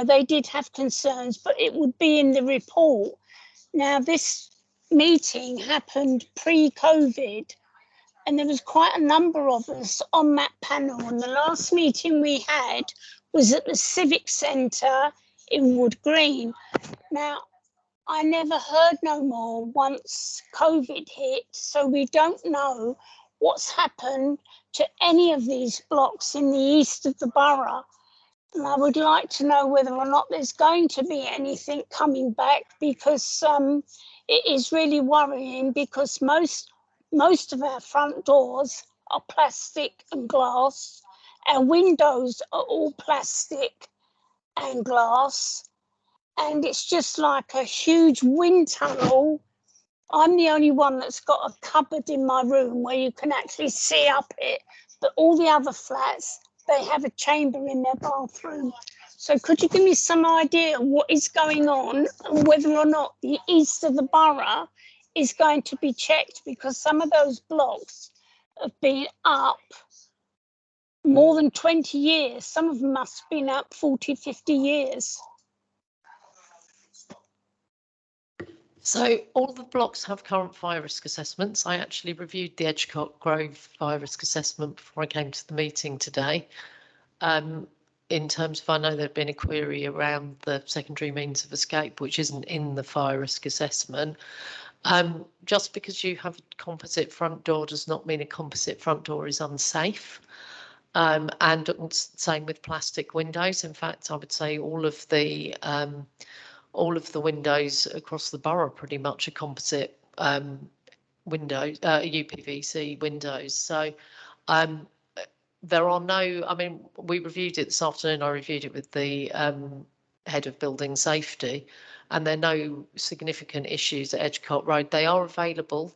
they did have concerns, but it would be in the report. Now, this meeting happened pre-COVID, and there was quite a number of us on that panel. And the last meeting we had was at the Civic Centre in Wood Green. Now, I never heard no more once COVID hit, so we don't know what's happened to any of these blocks in the east of the borough. And I would like to know whether or not there's going to be anything coming back, because it is really worrying, because most of our front doors are plastic and glass. Our windows are all plastic and glass. And it's just like a huge wind tunnel I'm the only one that's got a cupboard in my room where you can actually see up it, but all the other flats, they have a chamber in their bathroom. So could you give me some idea of what is going on and whether or not the east of the borough is going to be checked, because some of those blocks have been up more than 20 years. Some of them must have been up 40, 50 years. So all the blocks have current fire risk assessments. I actually reviewed the Edgecote Grove fire risk assessment before I came to the meeting today. In terms of, I know there'd been a query around the secondary means of escape, which isn't in the fire risk assessment. Just because you have a composite front door does not mean a composite front door is unsafe. And same with plastic windows. In fact, I would say all of the windows across the borough pretty much are composite windows, UPVC windows. So there are no, I mean, we reviewed it this afternoon. I reviewed it with the head of building safety, and there are no significant issues at Edgecote Road. They are available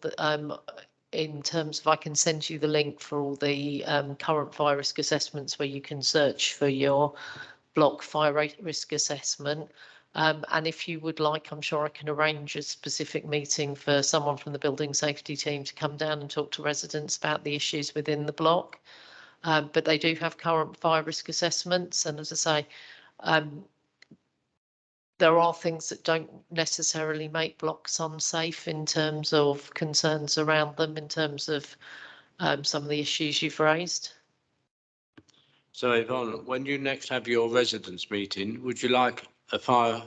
in terms of, I can send you the link for all the current fire risk assessments where you can search for your block fire risk assessment. And if you would like, I'm sure I can arrange a specific meeting for someone from the building safety team to come down and talk to residents about the issues within the block. But they do have current fire risk assessments. And as I say, there are things that don't necessarily make blocks unsafe in terms of concerns around them, in terms of some of the issues you've raised. So Yvonne, when you next have your residents meeting, would you like a fire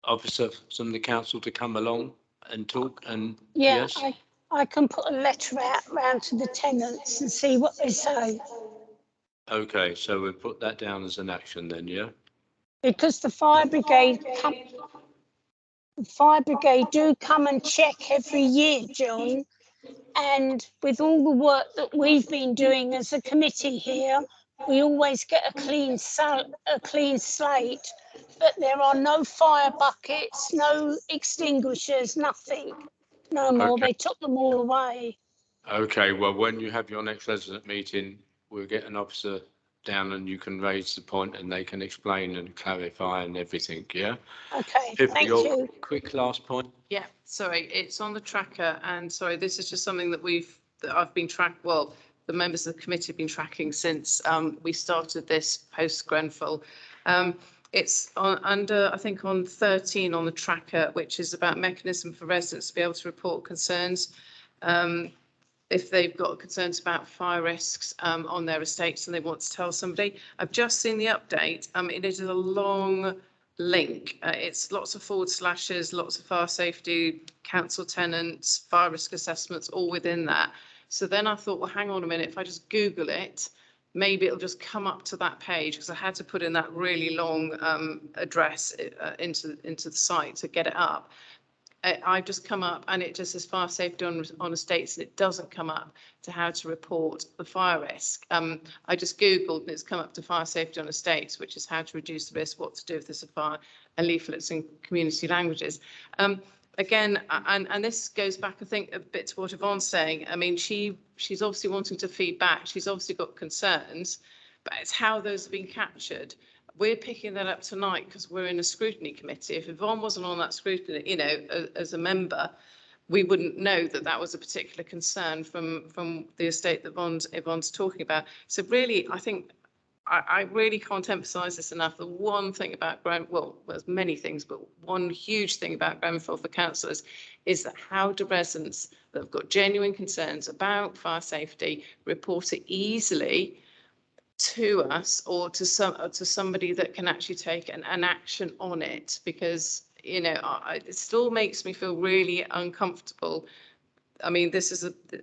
officer from the council to come along and talk? And Yeah, yes, I can put a letter out round to the tenants and see what they say. okay, so we'll put that down as an action then, yeah? Because the fire brigade do come and check every year, John. And with all the work that we've been doing as a committee here, we always get a clean slate, but there are no fire buckets, no extinguishers, nothing, no more. Okay. They took them all away. Okay, well, when you have your next resident meeting, we'll get an officer down and you can raise the point and they can explain and clarify and everything, yeah? Okay, Pippa, thank your you. quick last point. Yeah, sorry, it's on the tracker, and sorry, this is just something that I've been well, the members of the committee have been tracking since we started this post Grenfell. It's under, I think, on 13 on the tracker, which is about mechanism for residents to be able to report concerns if they've got concerns about fire risks on their estates and they want to tell somebody. I've just seen the update. It is a long link. It's lots of forward slashes, lots of fire safety, council tenants, fire risk assessments, all within that. So then I thought, well, hang on a minute, if I just Google it, maybe it'll just come up to that page, because I had to put in that really long address into the site to get it up. I've just come up and it just says fire safety on estates, and it doesn't come up to how to report the fire risk. I just Googled and it's come up to fire safety on estates, which is how to reduce the risk, what to do if there's a fire, and leaflets in community languages. Again, and this goes back, I think, a bit to what Yvonne's saying. I mean, she's obviously wanting to feed back. She's obviously got concerns, but it's how those have been captured. We're picking that up tonight because we're in a scrutiny committee. If Yvonne wasn't on that scrutiny, you know, as a member, we wouldn't know that that was a particular concern from the estate that Yvonne's talking about. So really, I think I really can't emphasise this enough. The one thing about well, there's many things, but one huge thing about Grenfell for councillors is that how do residents that have got genuine concerns about fire safety report it easily to us or to somebody that can actually take an action on it? Because, you know, it still makes me feel really uncomfortable. I mean,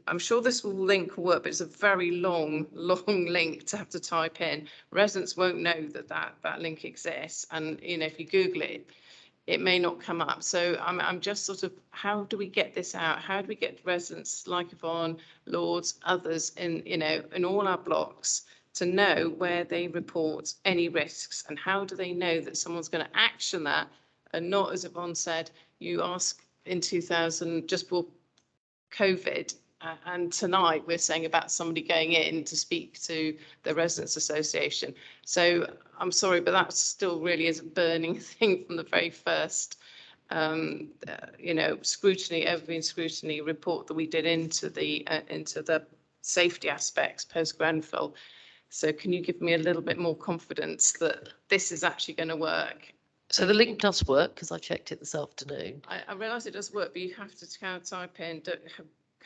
I'm sure this link will work, but it's a very long link to have to type in. Residents won't know that link exists. And, you know, if you Google it, it may not come up. So I'm just sort of, how do we get this out? How do we get residents like Yvonne, Lords, others in, you know, in all our blocks to know where they report any risks, and how do they know that someone's going to action that, and not, as Yvonne said, you ask in 2000, just before COVID. And tonight we're saying about somebody going in to speak to the Residents Association. So I'm sorry, but that still really is a burning thing from the very first, scrutiny, evergreen scrutiny report that we did into the safety aspects post Grenfell. So can you give me a little bit more confidence that this is actually going to work? So the link does work because I checked it this afternoon. I realise it does work, but you have to type in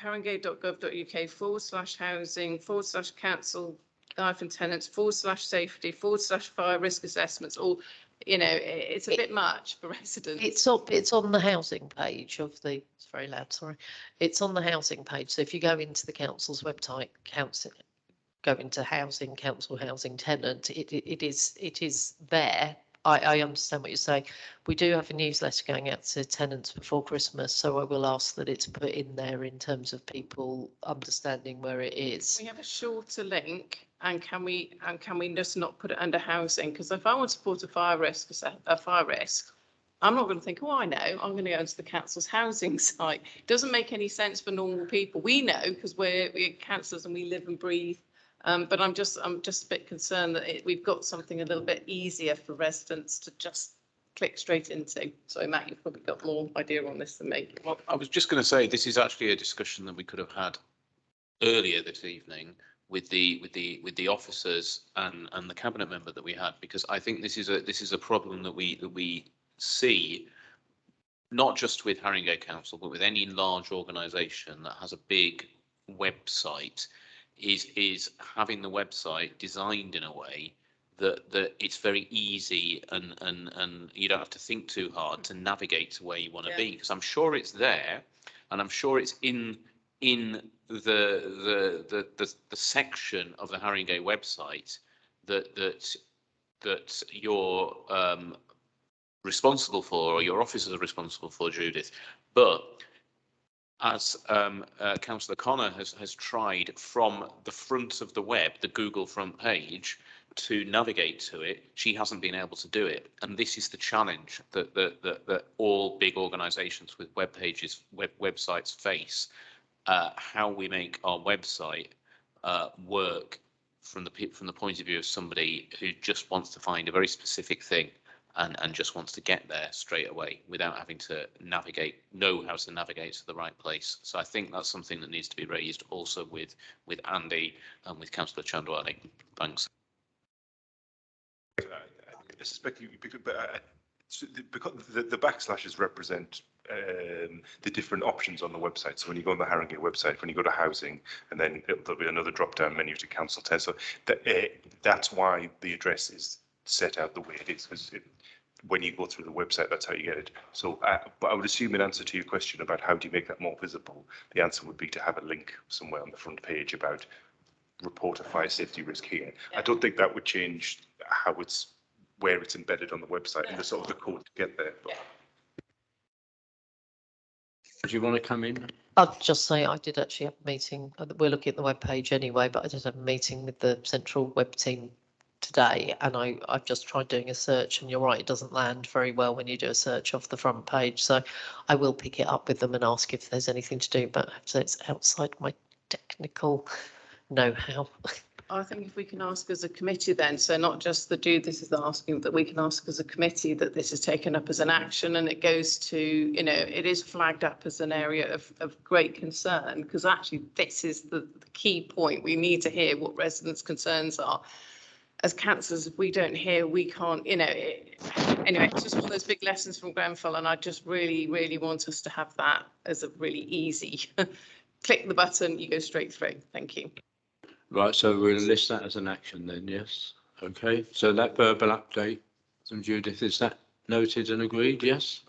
haringey.gov.uk/housing/council-tenants/safety/fire risk assessments, or, it's a bit much for residents. It's on the housing page of the, it's very loud, sorry. It's on the housing page. So if you go into the council's website, go into housing, council housing tenant, it is there. I understand what you're saying. We do have a newsletter going out to tenants before Christmas, so I will ask that it's put in there in terms of people understanding where it is. We have a shorter link, and can we just not put it under housing? Because if I want to report a fire risk, I'm not going to think, oh, I know, I'm going to go into the council's housing site. It doesn't make any sense for normal people. We know because we're councillors and we live and breathe. But I'm just a bit concerned that we've got something a little bit easier for residents to just click straight into. So Matt, you've probably got more idea on this than me. Well, I was just going to say this is actually a discussion that we could have had earlier this evening with the officers and the cabinet member that we had, because I think this is a problem that we see not just with Haringey Council but with any large organisation that has a big website. Is having the website designed in a way that it's very easy and you don't have to think too hard to navigate to where you want to be, because I'm sure it's there and I'm sure it's in the section of the Haringey website that you're responsible for, or your officers are responsible for, Judith. But as Councillor Connor has tried from the front of the web, the Google front page, to navigate to it, she hasn't been able to do it. And this is the challenge that all big organisations with web pages, websites face. How we make our website work from the point of view of somebody who just wants to find a very specific thing and just wants to get there straight away without having to know how to navigate to the right place. So I think that's something that needs to be raised also with Andy and with Councillor Chandwani. Thanks. I suspect because the backslashes represent the different options on the website. So when you go on the Haringey website, when you go to housing, and then there'll be another drop-down menu to council tenants. So that's why the address is set out the way it is, because when you go through the website, that's how you get it. So, but I would assume in answer to your question about how do you make that more visible, the answer would be to have a link somewhere on the front page about report a fire safety risk here. I don't think that would change where it's embedded on the website and the sort of the code to get there. But. Do you want to come in? I'll just say I did actually have a meeting. We're looking at the web page anyway, but I did have a meeting with the central web team today, and I've just tried doing a search, and you're right, it doesn't land very well when you do a search off the front page. So I will pick it up with them and ask if there's anything to do, but so it's outside my technical know-how. I think if we can ask as a committee then, so not just the this is asking, that we can ask as a committee that this is taken up as an action and it goes to, it is flagged up as an area of great concern, because actually this is the key point. We need to hear what residents' concerns are. As councillors, if we don't hear, we can't, anyway, it's just one of those big lessons from Grenfell, and I just really, really want us to have that as a really easy, click the button, you go straight through. Thank you. Right, so we'll list that as an action then, yes? Okay, so that verbal update from Judith, is that noted and agreed, yes?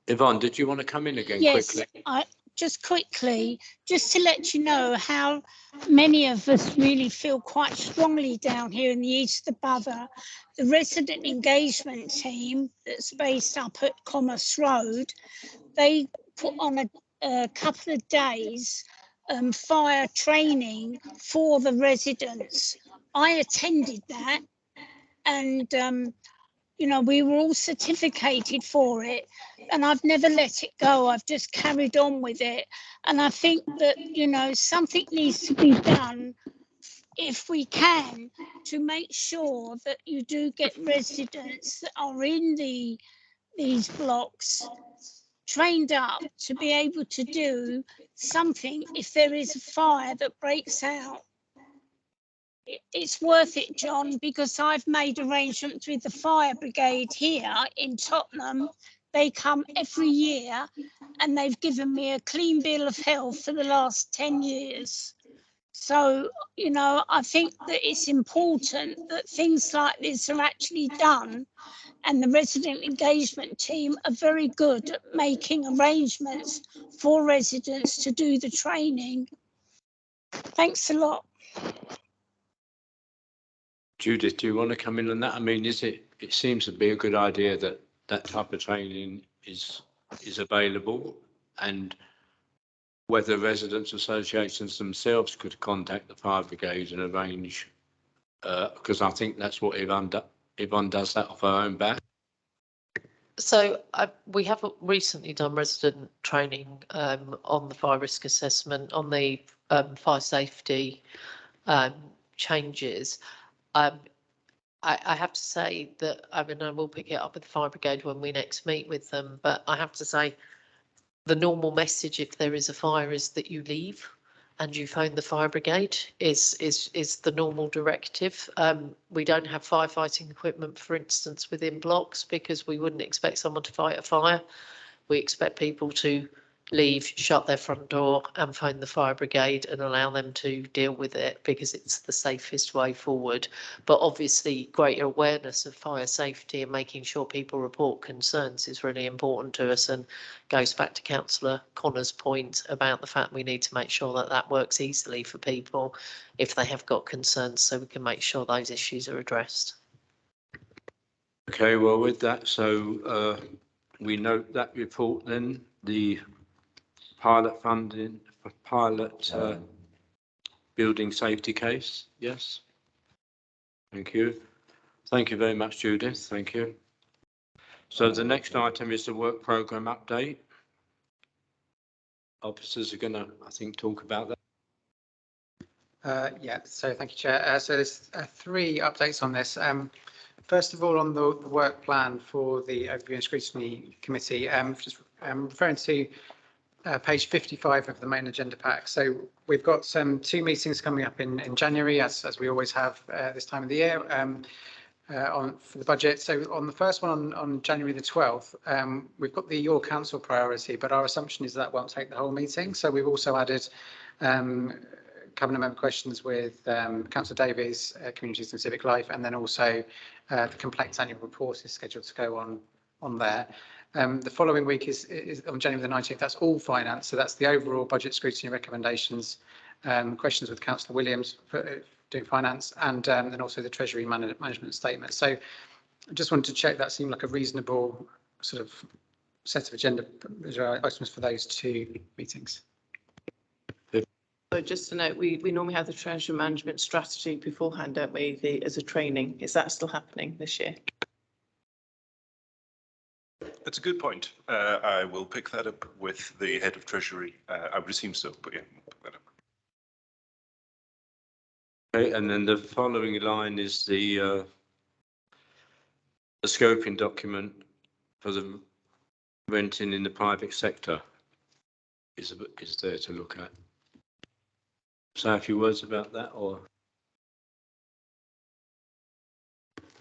Yvonne, did you want to come in again quickly? Yes, just quickly, just to let you know how many of us really feel quite strongly down here in the east of the borough. The resident engagement team that's based up at Commerce Road, they put on a couple of days fire training for the residents. I attended that, and you know, we were all certificated for it, and I've never let it go. I've just carried on with it. And I think that, you know, something needs to be done, if we can, to make sure that you do get residents that are in these blocks trained up to be able to do something if there is a fire that breaks out. It's worth it, John, because I've made arrangements with the fire brigade here in Tottenham. They come every year and they've given me a clean bill of health for the last 10 years. So, you know, I think that it's important that things like this are actually done, and the resident engagement team are very good at making arrangements for residents to do the training. Thanks a lot. Judith, do you want to come in on that? I mean, it seems to be a good idea that that type of training is available, and whether residents associations themselves could contact the fire brigade and arrange, because I think that's what Yvonne does that off her own back. So we have recently done resident training on the fire risk assessment, on the fire safety changes. I have to say that, I mean, I will pick it up with the fire brigade when we next meet with them, but I have to say the normal message if there is a fire is that you leave and you phone the fire brigade is the normal directive. We don't have firefighting equipment, for instance, within blocks because we wouldn't expect someone to fight a fire. We expect people to leave, shut their front door and phone the fire brigade and allow them to deal with it because it's the safest way forward. But obviously greater awareness of fire safety and making sure people report concerns is really important to us, and goes back to Councillor Connor's point about the fact we need to make sure that that works easily for people if they have got concerns, so we can make sure those issues are addressed. Okay, well, with that, so we note that report then, the pilot funding for pilot building safety case. Yes. Thank you. Thank you very much, Judith. Thank you. So the next item is the work programme update. Officers are going to, I think, talk about that. Yeah, so thank you, Chair. So there's 3 updates on this. First of all, on the work plan for the Overview and Scrutiny Committee, just referring to page 55 of the main agenda pack. So we've got 2 meetings coming up in January, as we always have this time of the year, for the budget. So on the first one on January the 12th, we've got the Your Council priority, but our assumption is that won't take the whole meeting. So we've also added cabinet member questions with Councillor Davies, Communities and Civic Life, and then also the complaints annual report is scheduled to go on there. The following week is on January the 19th. That's all finance. So that's the overall budget scrutiny recommendations, questions with Councillor Williams for doing finance, and then also the Treasury management statement. So I just wanted to check that seemed like a reasonable sort of set of agenda items for those 2 meetings. So just to note, we normally have the Treasury management strategy beforehand, don't we, as a training? Is that still happening this year? That's a good point. I will pick that up with the head of Treasury. I would assume so, but yeah, we'll pick that up. Okay, and then the following line is the scoping document for the renting in the private sector is there to look at. Say a few words about that, or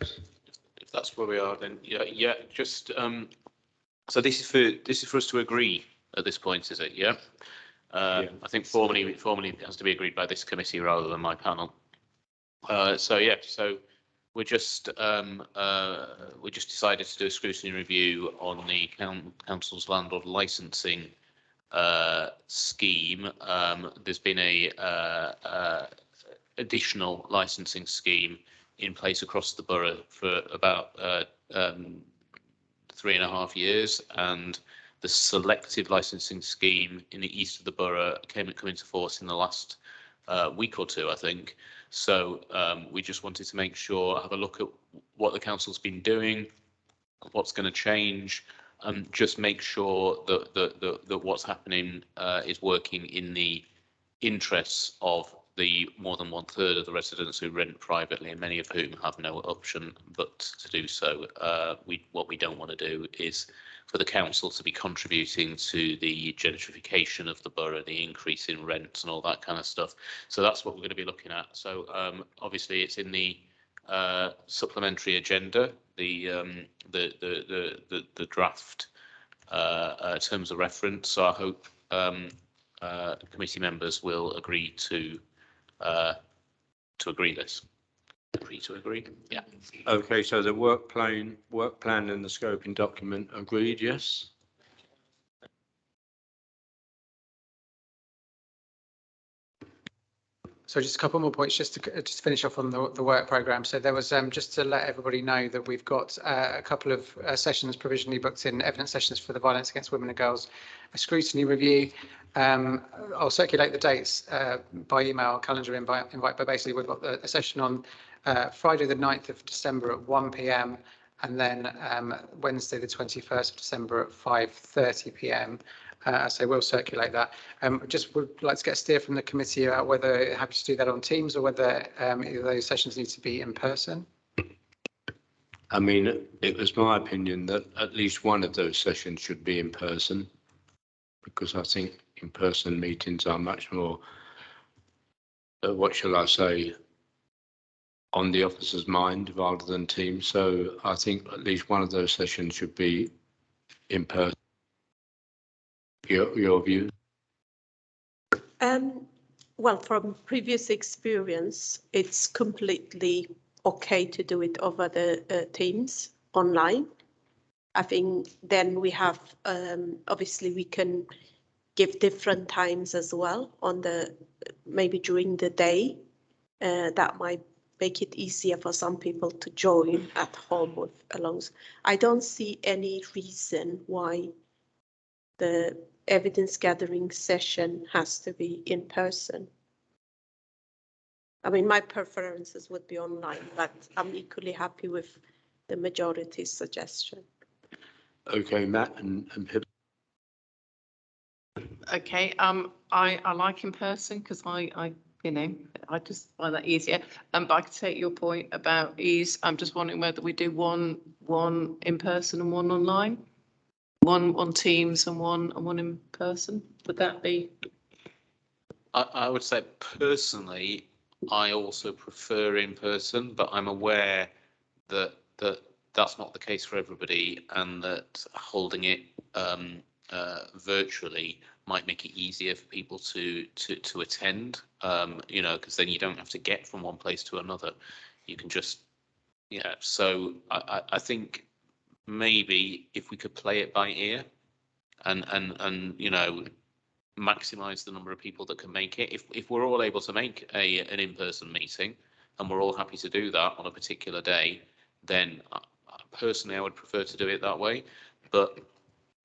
If that's where we are, then yeah. Just so this is for us to agree at this point, is it? Yeah. I think formally it has to be agreed by this committee rather than my panel. So yeah, so we just decided to do a scrutiny review on the council's landlord licensing scheme. There's been a additional licensing scheme in place across the borough for about 3.5 years, and the selective licensing scheme in the east of the borough come into force in the last week or 2, I think. So we just wanted to make sure, have a look at what the council's been doing, what's going to change. Just make sure that what's happening is working in the interests of the more than 1/3 of the residents who rent privately, and many of whom have no option but to do so. What we don't want to do is for the council to be contributing to the gentrification of the borough, the increase in rents and all that kind of stuff. So that's what we're going to be looking at. So obviously it's in the supplementary agenda, the draft terms of reference. So I hope committee members will agree to agree this. Agree to agree. Yeah. Okay, so the work plan and the scoping document agreed, yes? So just a couple more points, just to finish off on the work programme. So there was, just to let everybody know that we've got a couple of sessions provisionally booked in, evidence sessions for the violence against women and girls, a scrutiny review. I'll circulate the dates by email, calendar invite, but basically we've got a session on Friday the 9th of December at 1 p.m. and then Wednesday the 21st of December at 5:30 p.m. So we'll circulate that. Just would like to get a steer from the committee about whether you're happy to do that on Teams or whether either of those sessions need to be in person. I mean, it was my opinion that at least one of those sessions should be in person, because I think in-person meetings are much more, what shall I say, on the officer's mind rather than Teams. So I think at least one of those sessions should be in person. Your view? Well, from previous experience, it's completely okay to do it over the Teams online. I think then we have, obviously we can give different times as well on maybe during the day. That might make it easier for some people to join at home with I don't see any reason why the evidence gathering session has to be in person. I mean, my preferences would be online, but I'm equally happy with the majority's suggestion. Okay, Matt and Pip. Okay, I like in person because I just find that easier. But I could take your point about ease. I'm just wondering whether we do one in person and one online, one on Teams and one in person. Would that be? I would say personally, I also prefer in person, but I'm aware that that's not the case for everybody, and that holding it virtually might make it easier for people to attend. Because then you don't have to get from one place to another. You can just, So I think maybe if we could play it by ear, and maximize the number of people that can make it. If we're all able to make an in-person meeting, and we're all happy to do that on a particular day, then personally I would prefer to do it that way. But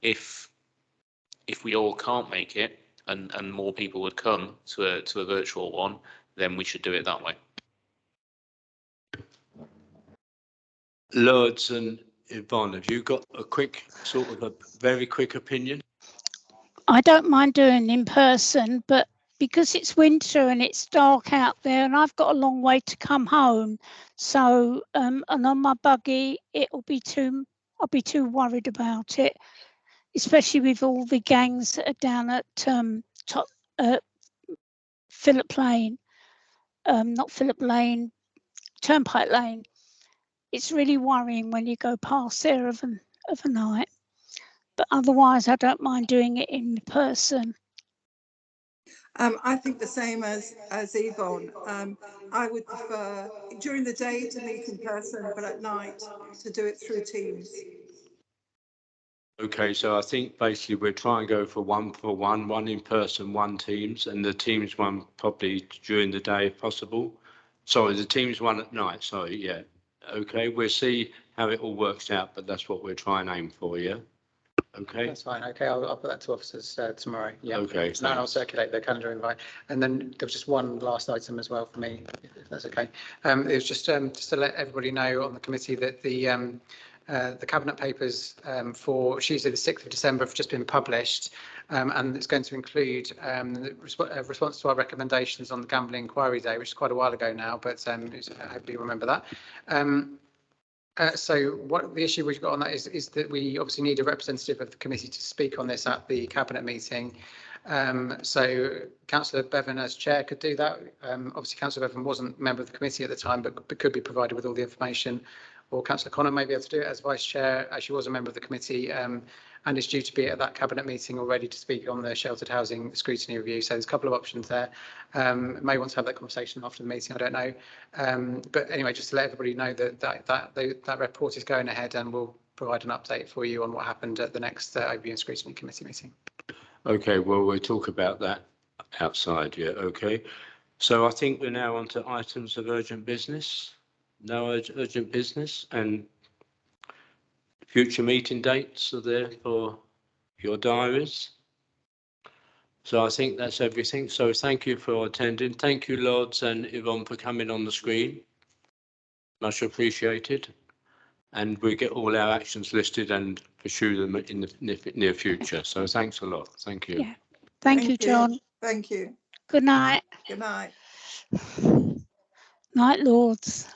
if we all can't make it, and more people would come to a virtual one, then we should do it that way. Lourdes and Yvonne, have you got a very quick opinion? I don't mind doing in person, but because it's winter and it's dark out there and I've got a long way to come home, so and on my buggy I'll be too worried about it, especially with all the gangs that are down at Phillip Lane, not Phillip Lane, Turnpike Lane. It's really worrying when you go past there of a night. But otherwise, I don't mind doing it in person. I think the same as Yvonne. I would prefer during the day to meet in person, but at night to do it through Teams. Okay, so I think basically we're trying to go for one in person, one Teams, and the Teams one probably during the day if possible. Sorry, the Teams one at night, sorry, yeah. Okay, we'll see how it all works out, but that's what we're trying to aim for, yeah? Okay. That's fine. Okay, I'll put that to officers tomorrow. Yeah. Okay. No, I'll circulate the calendar invite. And then there was just one last item as well for me, if that's okay. It was just to let everybody know on the committee that the the Cabinet papers for Tuesday, the 6th of December have just been published, and it's going to include response to our recommendations on the Gambling Inquiry Day, which is quite a while ago now, but hopefully you remember that. So what the issue we've got on that is that we obviously need a representative of the committee to speak on this at the Cabinet meeting. So Councillor Bevan as chair could do that. Obviously Councillor Bevan wasn't a member of the committee at the time, but could be provided with all the information. Or Councillor Connor may be able to do it as vice chair, as she was a member of the committee, and is due to be at that Cabinet meeting already to speak on the sheltered housing scrutiny review. So there's a couple of options there. May want to have that conversation after the meeting, I don't know. But anyway, just to let everybody know that report is going ahead, and we'll provide an update for you on what happened at the next Overview and Scrutiny Committee meeting. Okay, well, we'll talk about that outside, yeah, okay. So I think we're now on to items of urgent business. No urgent business, and future meeting dates are there for your diaries. So I think that's everything. So thank you for attending. Thank you, Lords and Yvonne, for coming on the screen. Much appreciated. And we get all our actions listed and pursue them in the near future. So thanks a lot. Thank you. Yeah. Thank you, John. Thank you. Good night. Good night. Night, Lords.